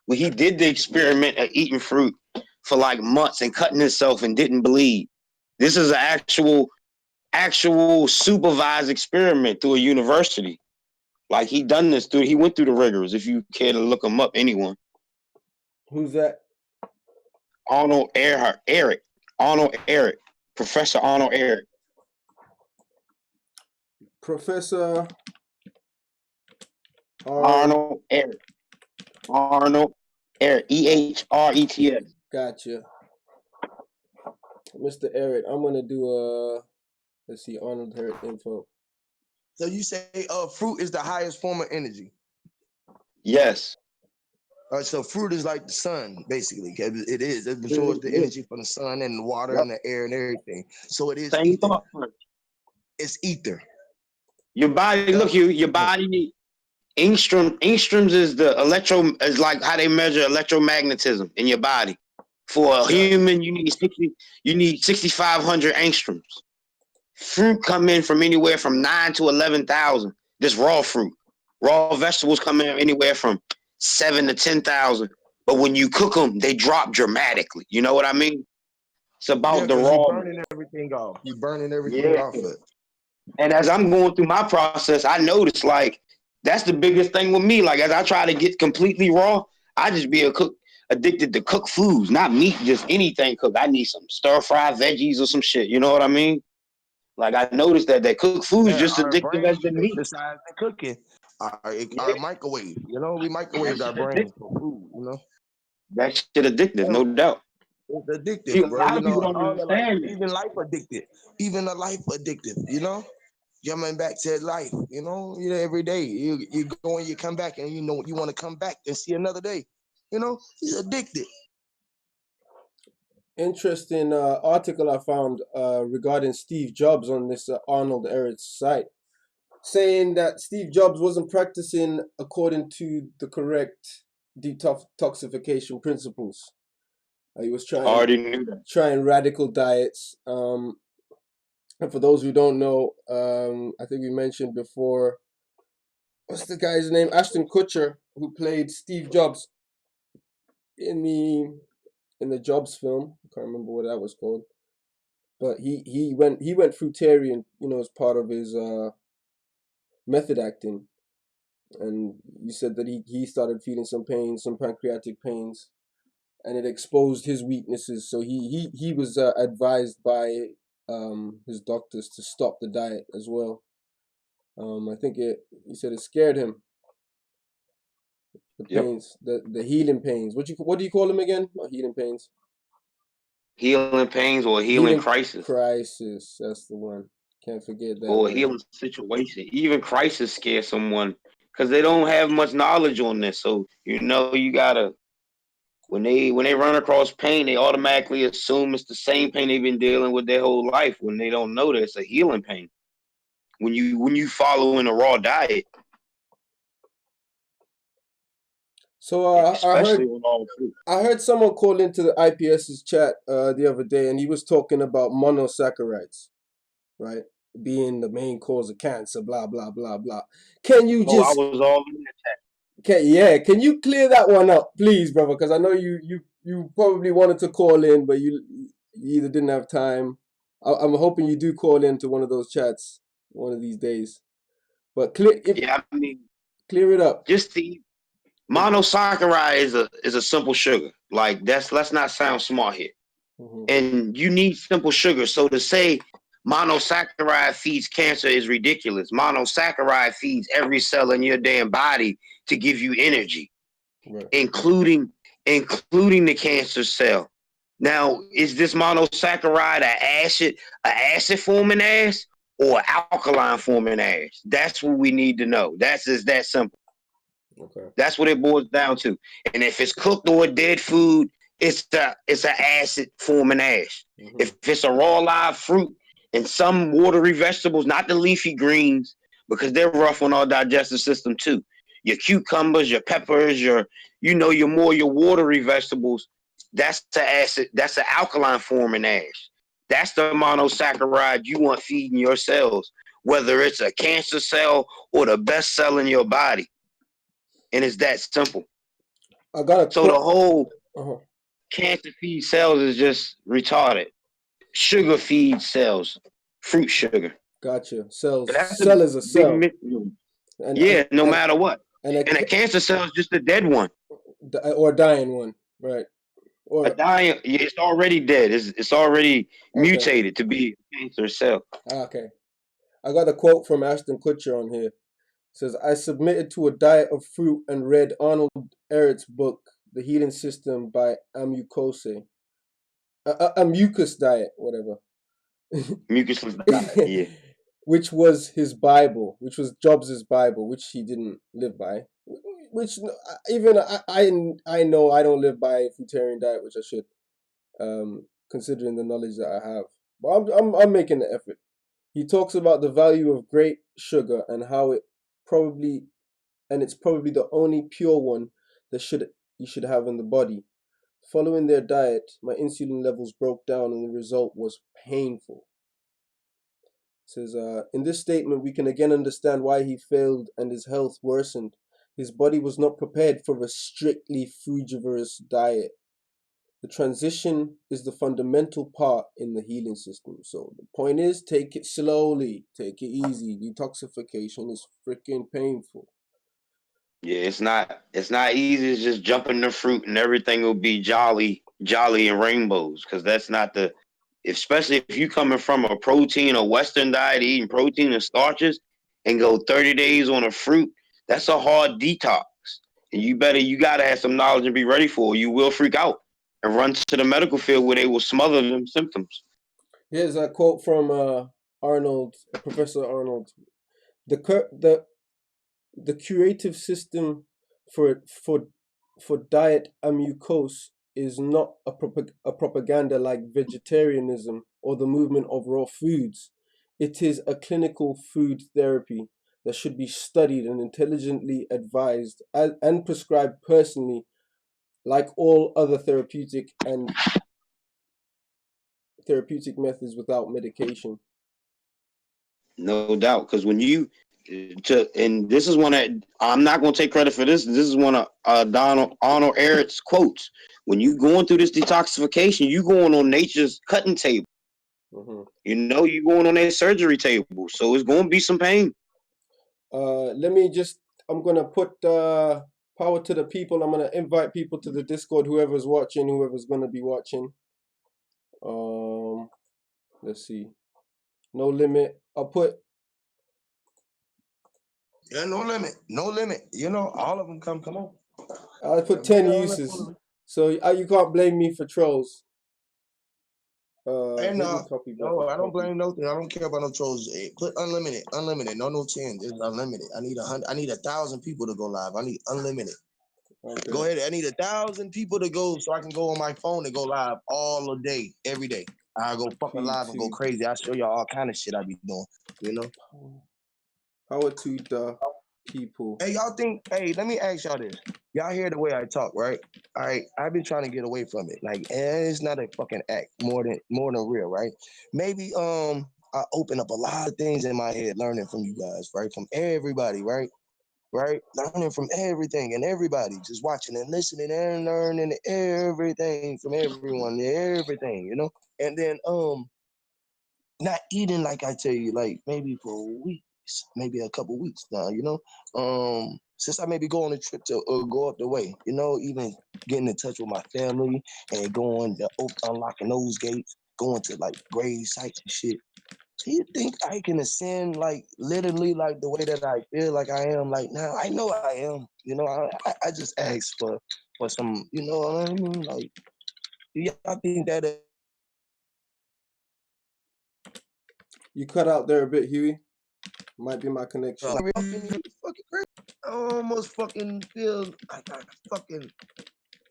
When he did the experiment of eating fruit for like months and cutting himself and didn't bleed. This is an actual supervised experiment through a university. Like he went through the rigors. If you care to look him up, anyone. Who's that? Arnold Earhart, Professor Arnold Eric. Professor Arnold Eric. EHRETS. Gotcha. Mr. Eric, I'm gonna do let's see, Arnold Eric info. So you say fruit is the highest form of energy? Yes. So fruit is like the sun, basically. It is. It absorbs the energy from the sun and the water and the air and everything. So it is ether. It's ether. Your body, look, your body need angstroms is like how they measure electromagnetism in your body. For a human, you need 6,500 angstroms. Fruit come in from anywhere from 9 to 11,000. This raw fruit. Raw vegetables come in anywhere from 7 to 10,000. But when you cook them, they drop dramatically. You know what I mean? It's about the raw. You're burning everything off. You're burning everything off it. And as I'm going through my process, I noticed like that's the biggest thing with me. Like as I try to get completely raw, I just be addicted to cooked foods, not meat, just anything cooked. I need some stir-fried veggies or some shit. You know what I mean? Like I noticed that cooked food is just addictive as the meat. Besides the cooking, our microwave. You know, we microwaved our brains for food. You know, that shit addictive, no doubt. It's addictive, See, a bro. lot You of know, people don't all the life, understand it. even life addicted, even a life addictive. You know, coming back to life. You know, every day you go and you come back, and you know you want to come back and see another day. You know, he's addicted. Interesting article I found regarding Steve Jobs on this Arnold Eric's site, saying that Steve Jobs wasn't practicing according to the correct detoxification principles. He was trying radical diets. And for those who don't know, I think we mentioned before, what's the guy's name? Ashton Kutcher, who played Steve Jobs in the Jobs film. I can't remember what that was called. But he went fruitarian, as part of his method acting. And you said that he started feeling some pancreatic pains, and it exposed his weaknesses. So he was advised by his doctors to stop the diet as well. I think he said it scared him. The pains, the healing pains. What do you call them again? Not healing pains. Healing pains or healing crisis. Crisis, that's the one. Can't forget that. Or a healing situation. Even crisis scares someone because they don't have much knowledge on this. So you gotta when they run across pain, they automatically assume it's the same pain they've been dealing with their whole life when they don't know that it's a healing pain. When you follow in a raw diet. So I heard someone call into the IPS's chat the other day, and he was talking about monosaccharides, right, being the main cause of cancer. Blah blah blah blah. Can you I was all in the chat. Can you clear that one up, please, brother? Because I know you probably wanted to call in, but you either didn't have time. I'm hoping you do call into one of those chats one of these days. But clear it up. Just the monosaccharide is a simple sugar. Like let's not sound smart here. Mm-hmm. And you need simple sugar. So to say monosaccharide feeds cancer is ridiculous. Monosaccharide feeds every cell in your damn body to give you energy, right, including the cancer cell. Now, is this monosaccharide an acid forming ash or alkaline forming ash? That's what we need to know. That's just that simple. Okay. That's what it boils down to. And if it's cooked or dead food, it's an acid forming ash. Mm-hmm. If it's a raw live fruit and some watery vegetables, not the leafy greens, because they're rough on our digestive system too. Your cucumbers, your peppers, your watery vegetables, that's the acid, that's an alkaline forming ash. That's the monosaccharide you want feeding your cells, whether it's a cancer cell or the best cell in your body. And it's that simple. The whole cancer feed cells is just retarded. Sugar feed cells, fruit sugar. Gotcha. Cell is a cell. No matter what. And a cancer cell is just a dead one. Or a dying one, right? Or a dying, it's already dead. It's already mutated to be a cancer cell. Okay. I got a quote from Ashton Kutcher on here. It says, I submitted to a diet of fruit and read Arnold Ehret's book, The Healing System by Mucus Diet, whatever. Mucusless diet, yeah. Which was his Bible, which was Jobs' Bible, which he didn't live by. Which even I know I don't live by a fruitarian diet, which I should, considering the knowledge that I have. But I'm making the effort. He talks about the value of great sugar and how it's probably the only pure one that you should have in the body. Following their diet, my insulin levels broke down and the result was painful. It says, in this statement, we can again understand why he failed and his health worsened. His body was not prepared for a strictly frugivorous diet. The transition is the fundamental part in the healing system. So the point is, take it slowly, take it easy. Detoxification is freaking painful. Yeah, it's not easy. It's just jump in the fruit and everything will be jolly and rainbows. Because that's not especially if you coming from a protein or Western diet, eating protein and starches, and go 30 days on a fruit. That's a hard detox, and you gotta have some knowledge and be ready for it. You will freak out and run to the medical field where they will smother them symptoms. Here's a quote from Professor Arnold. The curative system for diet amicose is not a propaganda like vegetarianism or the movement of raw foods. It is a clinical food therapy that should be studied and intelligently advised and prescribed personally, like all other therapeutic methods without medication. No doubt, because when and this is one that I'm not going to take credit for this. This is one of Arnold Ehret's quotes. When you going through this detoxification, you going on nature's cutting table. Mm-hmm. You going on their surgery table, so it's going to be some pain. I'm going to put power to the people. I'm going to invite people to the Discord, whoever's going to be watching. Let's see. No limit. I'll put. Yeah, no limit. You know, all of them come on. I put 10 uses. So you can't blame me for trolls. No, I don't blame nothing. I don't care about no trolls. Put unlimited. No 10. It's unlimited. I need 1,000 people to go live. I need unlimited. Okay. Go ahead. I need 1,000 people to go so I can go on my phone and go live all day, every day. I go fucking live and go crazy. I show y'all all kind of shit I be doing. You know. Power to the people. Hey, y'all think? Hey, let me ask y'all this. Y'all hear the way I talk, right? All right. I've been trying to get away from it. Like, it's not a fucking act. More than real, right? Maybe I open up a lot of things in my head, learning from you guys, right? From everybody, right? Right? Learning from everything and everybody, just watching and listening and learning everything from everyone, everything, you know? And then not eating like I tell you, like maybe for weeks, maybe a couple weeks now, you know? Since I maybe go on a trip to go up the way, you know, even getting in touch with my family and going to unlocking those gates, going to like grave sites and shit. Do you think I can ascend like literally like the way that I feel like I am like now? I know I am. You know, I just asked for some, you know what I mean? Like, do y'all think that You cut out there a bit, Huey. Might be my connection. fucking crazy? I almost fucking feel like I fucking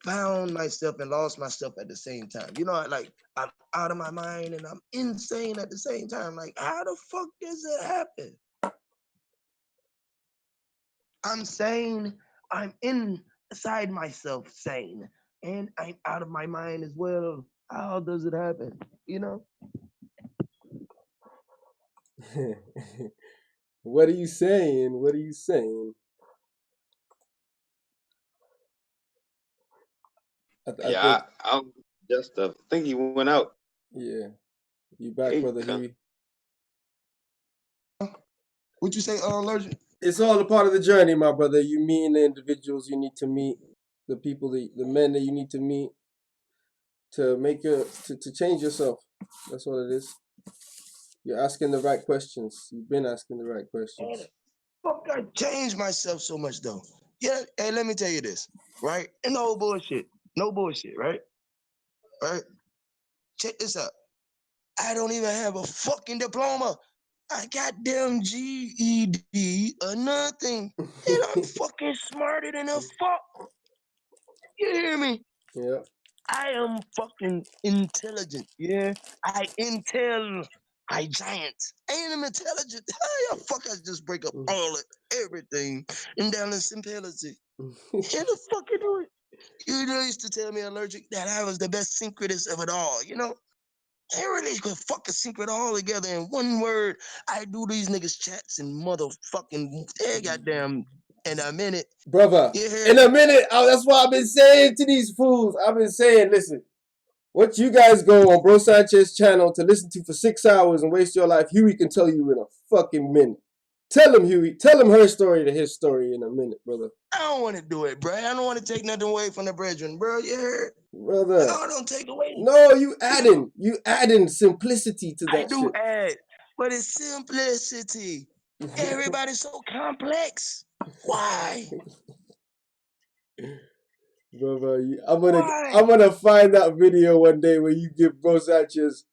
found myself and lost myself at the same time. You know, like I'm out of my mind and I'm insane at the same time. Like, how the fuck does it happen? I'm sane. I'm inside myself sane. And I'm out of my mind as well. How does it happen? You know? What are you saying? What are you saying? Yeah, I just think he went out. Yeah. You back, brother Huey? What you say, Allergic? It's all a part of the journey, my brother. You meeting the individuals you need to meet, the people, the men that you need to meet to make to change yourself. That's what it is. You're asking the right questions. You've been asking the right questions. Fuck, I changed myself so much though. Yeah, hey, let me tell you this, right? And no bullshit. No bullshit, right? Right? Check this out. I don't even have a fucking diploma. I got damn GED or nothing. And I'm fucking smarter than a fuck. You hear me? Yeah. I am fucking intelligent. Yeah. I giant. I am intelligent. How the fuck I just break up all of everything and down in simplicity? How the fuck you do it? You know, used to tell me, Allergic, that I was the best synchronist of it all, you know? I really could fucking sync it all together in one word. I do these niggas chats and motherfucking goddamn in a minute. Brother, Yeah. in a minute, that's what I've been saying to these fools. I've been saying, listen, what you guys go on Bro Sanchez's channel to listen to for 6 hours and waste your life, Huey can tell you in a fucking minute. Tell him, Huey. Tell him her story to his story in a minute, brother. I don't want to do it, bro. I don't want to take nothing away from the brethren, bro. You heard? Brother. No, don't take away. No, you adding simplicity to that I do shit. add, but it's simplicity. Everybody's so complex. Why? Brother, I'm gonna find that video one day where you give Bro Sanchez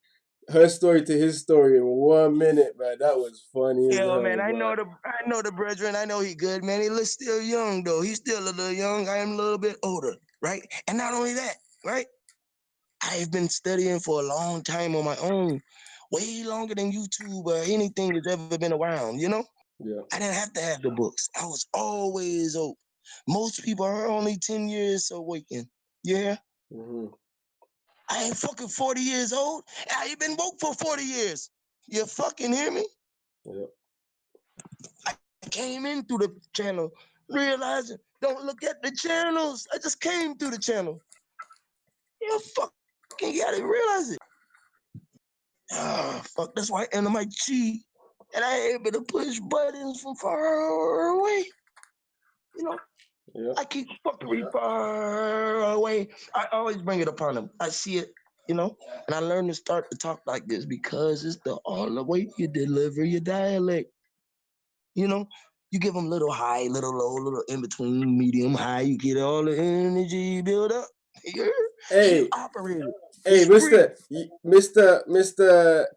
her story to his story in 1 minute, man. That was funny as hell, Man, I bro. know the brethren. I know he good, man. He looks still young though. He's still a little young. I am a little bit older, right? And not only that, right? I've been studying for a long time on my own, way longer than YouTube or anything that's ever been around, you know? Yeah. I didn't have to have the books. I was always open. Most people are only 10 years awakened. Yeah? Mm-hmm. I ain't fucking 40 years old. I ain't been woke for 40 years. You fucking hear me? Yep. I came in through the channel, realizing, don't look at the channels. I just came through the channel. You fucking gotta realize it. Ah, fuck, that's why I enter my chi. And I ain't able to push buttons from far away. You know? Yep. I keep fuckery far away. I always bring it upon them. I see it, you know? And I learned to start to talk like this because it's the only way you deliver your dialect. You know? You give them little high, little low, little in between, medium, high. You get all the energy build up. Hey, you operate it. hey, It's free.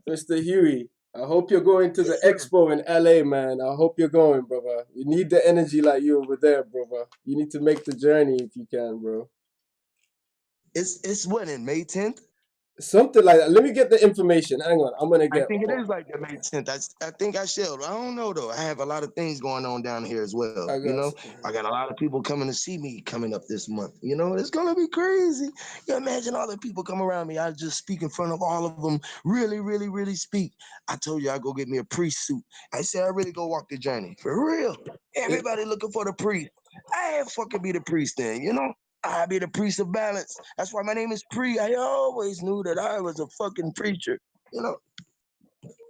Mr. Huey. I hope you're going to the expo in LA, man. I hope you're going, brother. You need the energy like you over there, brother. You need to make the journey if you can, bro. It's when in May 10th? Something like that. Let me get the information. Hang on. I'm gonna I get. think it is like the May 10th. I think I should. I don't know though. I have a lot of things going on down here as well. I got. I got a lot of people coming to see me coming up this month. It's gonna be crazy. You imagine all the people come around me. I just speak in front of all of them. Really, really, really speak. I told you I go get me a priest suit. I said I really go walk the journey for real. Everybody looking for the priest. I ain't fucking be the priest then. I be the priest of balance. That's why my name is Pre. I always knew that I was a fucking preacher.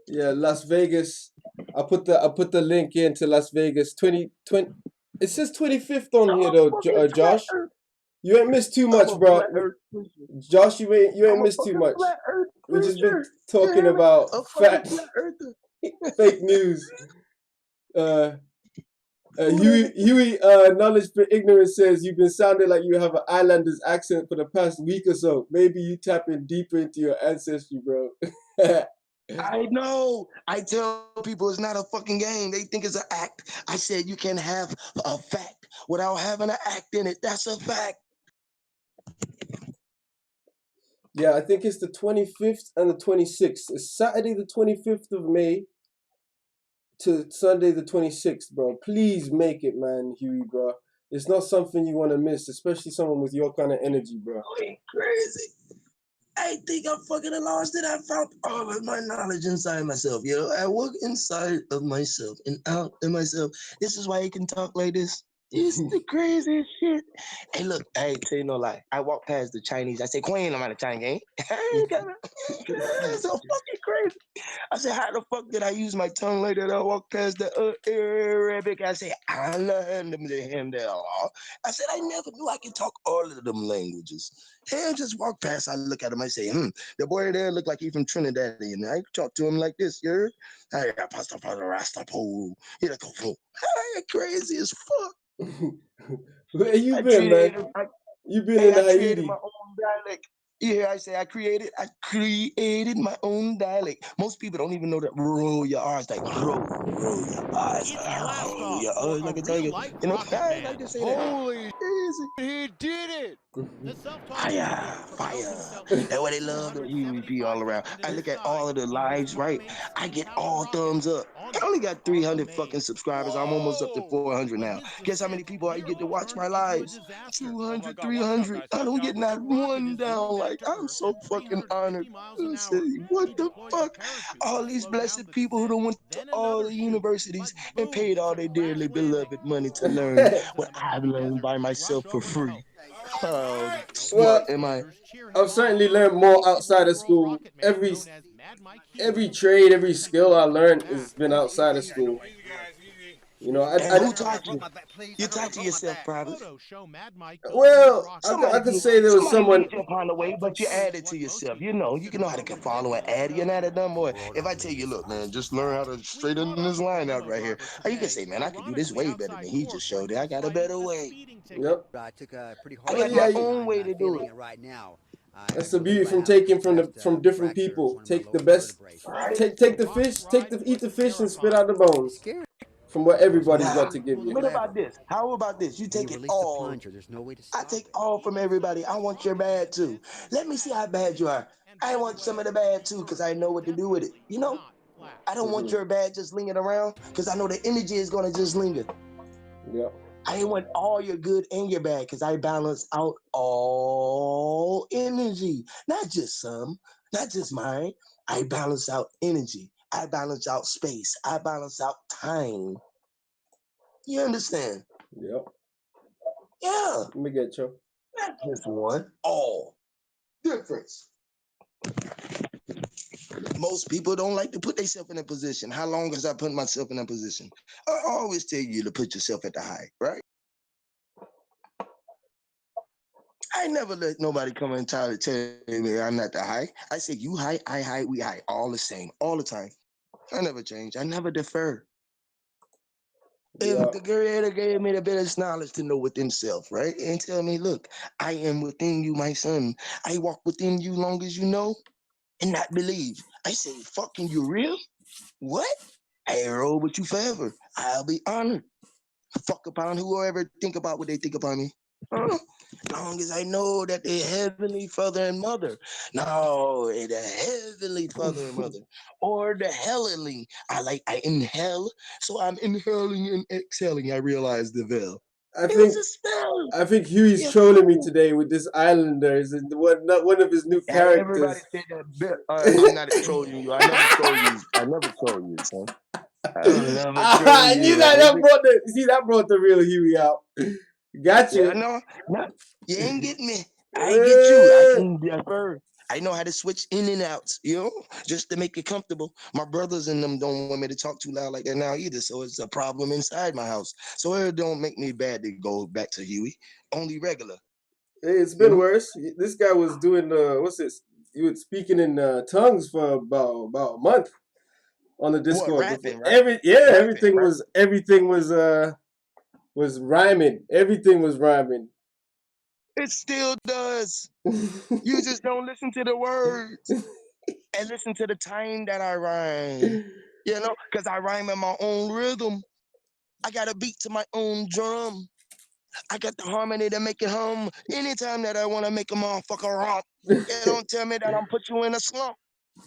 Yeah, Las Vegas. I put the link into Las Vegas 2020. It says 25th on here though, Josh. You ain't missed too much, bro. Josh, you ain't missed too much. We just been talking about facts, fake news. Huey, knowledge for ignorance says you've been sounding like you have an islander's accent for the past week or so. Maybe you tapping deeper into your ancestry, bro. I know. I tell people it's not a fucking game. They think it's an act. I said you can have a fact without having an act in it. That's a fact. Yeah, I think it's the 25th and the 26th. It's Saturday the 25th of May to Sunday the 26th, bro. Please make it, man, Huey, bro. It's not something you want to miss, especially someone with your kind of energy, bro. Crazy. I think I'm fucking lost it. I found all of my knowledge inside myself. I work inside of myself and out in myself. This is why I can talk like this. It's the craziest shit. Hey, look, I ain't tell you no lie. I walk past the Chinese. I say, Queen, I'm out of Chinese. It's so fucking crazy. I said, how the fuck did I use my tongue like that? I walk past the Arabic. I say, I learned them to him there. I said, I never knew I could talk all of them languages. And just walk past. I look at him. I say, the boy there look like he from Trinidad. And I talk to him like this, you heard? Hey, Pastor Rastapole. Crazy as fuck. Where you been, man? You been in Haiti. Created my own dialect. I say I created my own dialect. Most people don't even know that roll your R's like roll your R's. Roll your R's like a tiger. I like to say that. Holy he did it! Fire. That's why they love the UEP all around. I look at all of the lives, right? I get all thumbs up. I only got 300 fucking subscribers. I'm almost up to 400 now. Guess how many people I get to watch my lives? 200, 300. I don't get not one down. Like, I'm so fucking honored. What the fuck? All these blessed people who done went to all the universities and paid all their dearly beloved money to learn what I've learned by myself for free. How smart am I? I've certainly learned more outside of school. Every trade, every skill I learned has been outside of school. Who taught you? You taught to yourself, private. Well, I could say there was someone lead you upon the way, but you add it to yourself. You know how to follow and add. You're not a dumb boy. If I tell you, look, man, just learn how to straighten this line out right here. You can say, man, I can do this way better than he just showed it. I got a better way. Yep. I got my own way to do it. That's the beauty from taking from different people. Take the best. Take the fish. Eat the fish and spit out the bones. From what everybody's got to give you. What about this? How about this? You take it all. I take all from everybody. I want your bad too. Let me see how bad you are. I want some of the bad too, because I know what to do with it. I don't want your bad just lingering around, because I know the energy is gonna just linger. Yeah. I want all your good and your bad, because I balance out all energy. Not just some, not just mine. I balance out energy. I balance out space. I balance out time. You understand? Yep. Yeah. Let me get you. Not just one. All. Difference. Most people don't like to put themselves in a position. How long has I put myself in a position? I always tell you to put yourself at the high, right? I never let nobody come and tell me I'm not the high. I say you high, I high, we high. All the same. All the time. I never change. I never defer. If the Creator gave me the best knowledge to know within self, right? And tell me, look, I am within you, my son. I walk within you long as you know and not believe. I say, fucking you real? What? I roll with you forever. I'll be honored. Fuck upon whoever think about what they think about me. Long as I know that the heavenly father and mother. No, the heavenly father and mother. Or the heavenly. I inhale, so I'm inhaling and exhaling. I realize the veil. It was a spell. I think Huey's trolling me today with this Islanders and one of his new Everybody characters. said that. I'm not trolling you. I never troll you. I never troll you, son. I knew that brought the real Huey out. Got you. Yeah, no, you ain't getting me. I get you. I can defer. I know how to switch in and out, just to make it comfortable. My brothers and them don't want me to talk too loud like that now either, so it's a problem inside my house. So it don't make me bad to go back to Huey. Only regular. Hey, it's been worse. This guy was doing what's this? He was speaking in tongues for about a month on the Discord. What, rapping, right? Everything was rhyming. Everything was rhyming. It still does. You just don't listen to the words and listen to the time that I rhyme. Because I rhyme in my own rhythm. I got a beat to my own drum. I got the harmony to make it hum. Anytime that I want to make a motherfucker romp, don't tell me that I'm put you in a slump.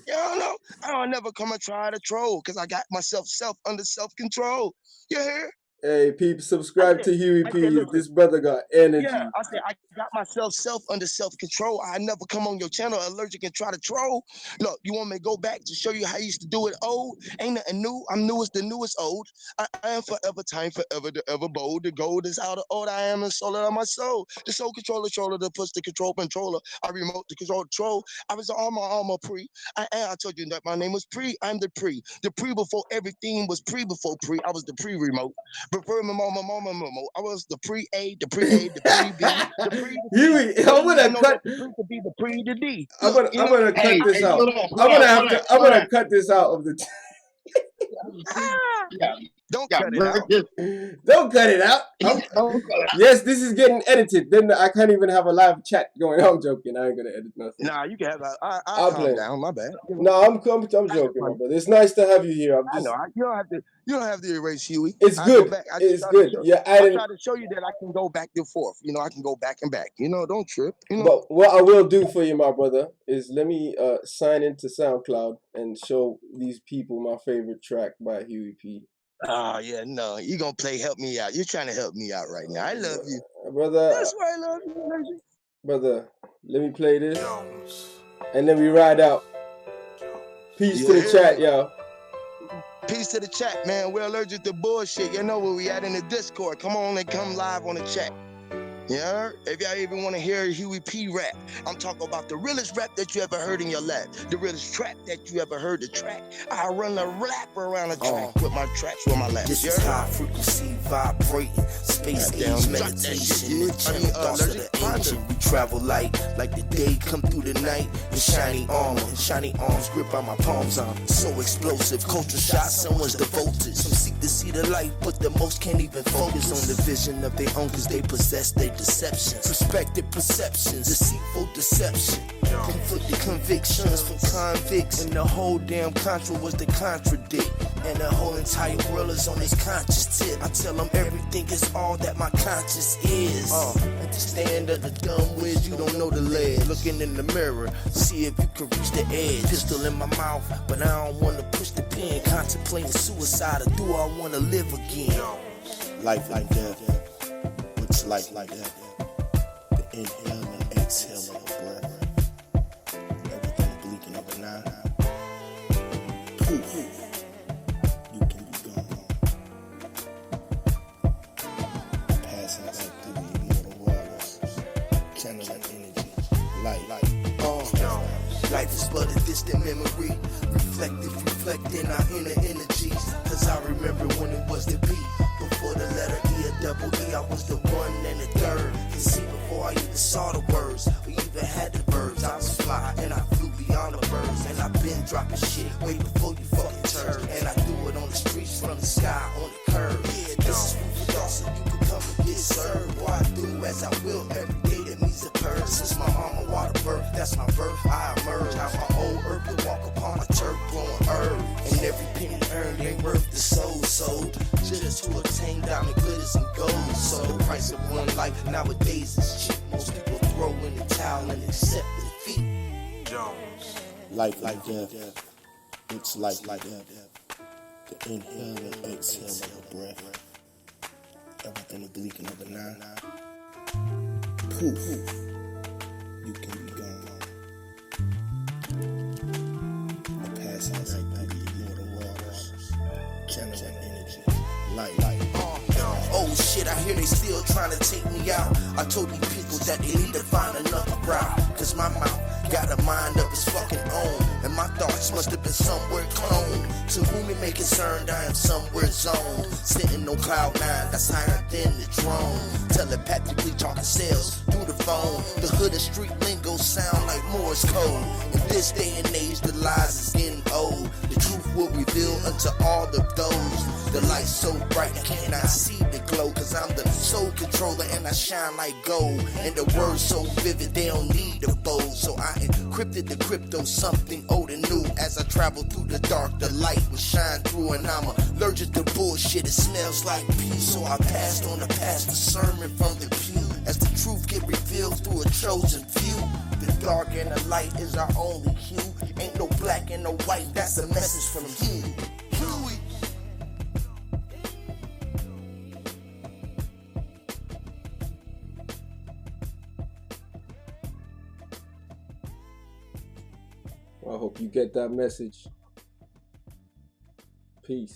I don't never come and try to troll because I got myself under self-control. You hear? Hey, people, subscribe to Huey P. This brother got energy. Yeah, I said I got myself under self-control. I never come on your channel allergic and try to troll. Look, you want me to go back to show you how I used to do it old? Ain't nothing new. I'm new as the newest old. I am forever time, forever the ever bold. The gold is out of old. I am the soul of my soul. The soul controller, the push the controller. I remote the control. I was armor pre. I told you that my name was pre. I'm the pre. The pre before everything was pre before pre. I was the pre-remote. Before my mama, I was the pre-A, the pre-A, the pre-B, the pre Huey, I'm gonna cut. The pre, the pre, the D. I'm gonna cut this out. I'm gonna cut this out of the. Don't cut it out. Don't cut it out. Yes, this is getting edited. Then I can't even have a live chat going. I'm joking. I ain't gonna edit nothing. Nah, you can have that. I'll calm down. My bad. No, I'm joking, my brother. It's nice to have you here. I know. You don't have to erase Huey. It's good. It's good. Yeah, I try to show you that I can go back and forth. I can go back and back. Don't trip. But what I will do for you, my brother, is let me sign into SoundCloud and show these people my favorite track by Huey P. Yeah, no. You're going to play Help Me Out. You're trying to help me out right now. I love you. Brother. That's why I love you. Brother, let me play this. And then we ride out. Peace to the chat, y'all. Peace to the chat, man. We're allergic to bullshit. You know where we at in the Discord. Come on and come live on the chat. Yeah, if y'all even want to hear Huey P rap, I'm talking about the realest rap that you ever heard in your life, the realest trap that you ever heard. The track, I run the rap around the track with my tracks with my laps. This is high frequency vibrating, space age meditation, the channel thoughts of the ancient. We travel light like the day come through the night in shiny armor, shiny arms grip on my palms. I'm so explosive, culture shot, someone's devoted. Some seek to see the light, but the most can't even focus on the vision of their own, cause they possess their deceptions, suspected perceptions, deceitful deception, conflicted convictions from convicts, and the whole damn contra was the contradict, and the whole entire world is on this conscious tip. I tell them everything is all that my conscience is. Understand of the dumb wiz, you don't know the ledge. Looking in the mirror, see if you can reach the edge. Pistol in my mouth, but I don't want to push the pen. Contemplating suicide, or do I want to live again? Life like that. What's life like that? The inhale and exhale of the breath. Everything bleaking over now. Poof. You can be gone. Passing back through the immortal waters. Channeling energy. Light. Life is but a distant memory. Reflecting our inner energies. Cause I remember when it was to be. Before the letter E, a double E, I was the one and the third. You see, before I even saw the words, we even had the birds. I was fly and I flew beyond the birds. And I've been dropping shit way before you fucking turn. And I do it on the streets, from the sky, on the curb. Yeah, this is food for thought, so you can come and get served. Boy, I do as I will every day, that means a purge. Since my mama water birth, that's my birth, I emerge. How my old earth to walk upon a turf growing herb. And every penny earned ain't worth the soul sold. Just to obtain diamond glitters and gold. So the price of one life nowadays is cheap. Most people throw in the towel and accept defeat. Jones. Life like death. It's life like death. The inhale and exhale of a breath. Everything oblique of a nine. Poof. You can be gone. I pass out like the immortal waters. Channel energy. Light. Oh shit, I hear they still trying to take me out. I told these people that they need to find another route. Cause my mouth got a mind of its fucking own. And my thoughts must have been somewhere cloned. To whom it may concerned, I am somewhere zoned. Sitting on cloud 9, that's higher than the drone. Telepathically talking sales through the phone. The hood and street lingo sound like Morse code. In this day and age, the lies is getting old. The truth will reveal unto all of those. The light's so bright, I cannot see the glow. Cause I'm the soul controller and I shine like gold. And the words so vivid, they don't need a bow. So I encrypted the crypto, something old and new. As I travel through the dark, the light will shine through. And I'm allergic to bullshit, it smells like peace. So I passed on the pastor's sermon from the pew. As the truth get revealed through a chosen few. The dark and the light is our only hue. Ain't no black and no white, that's a message from you. Huey. I hope you get that message. Peace.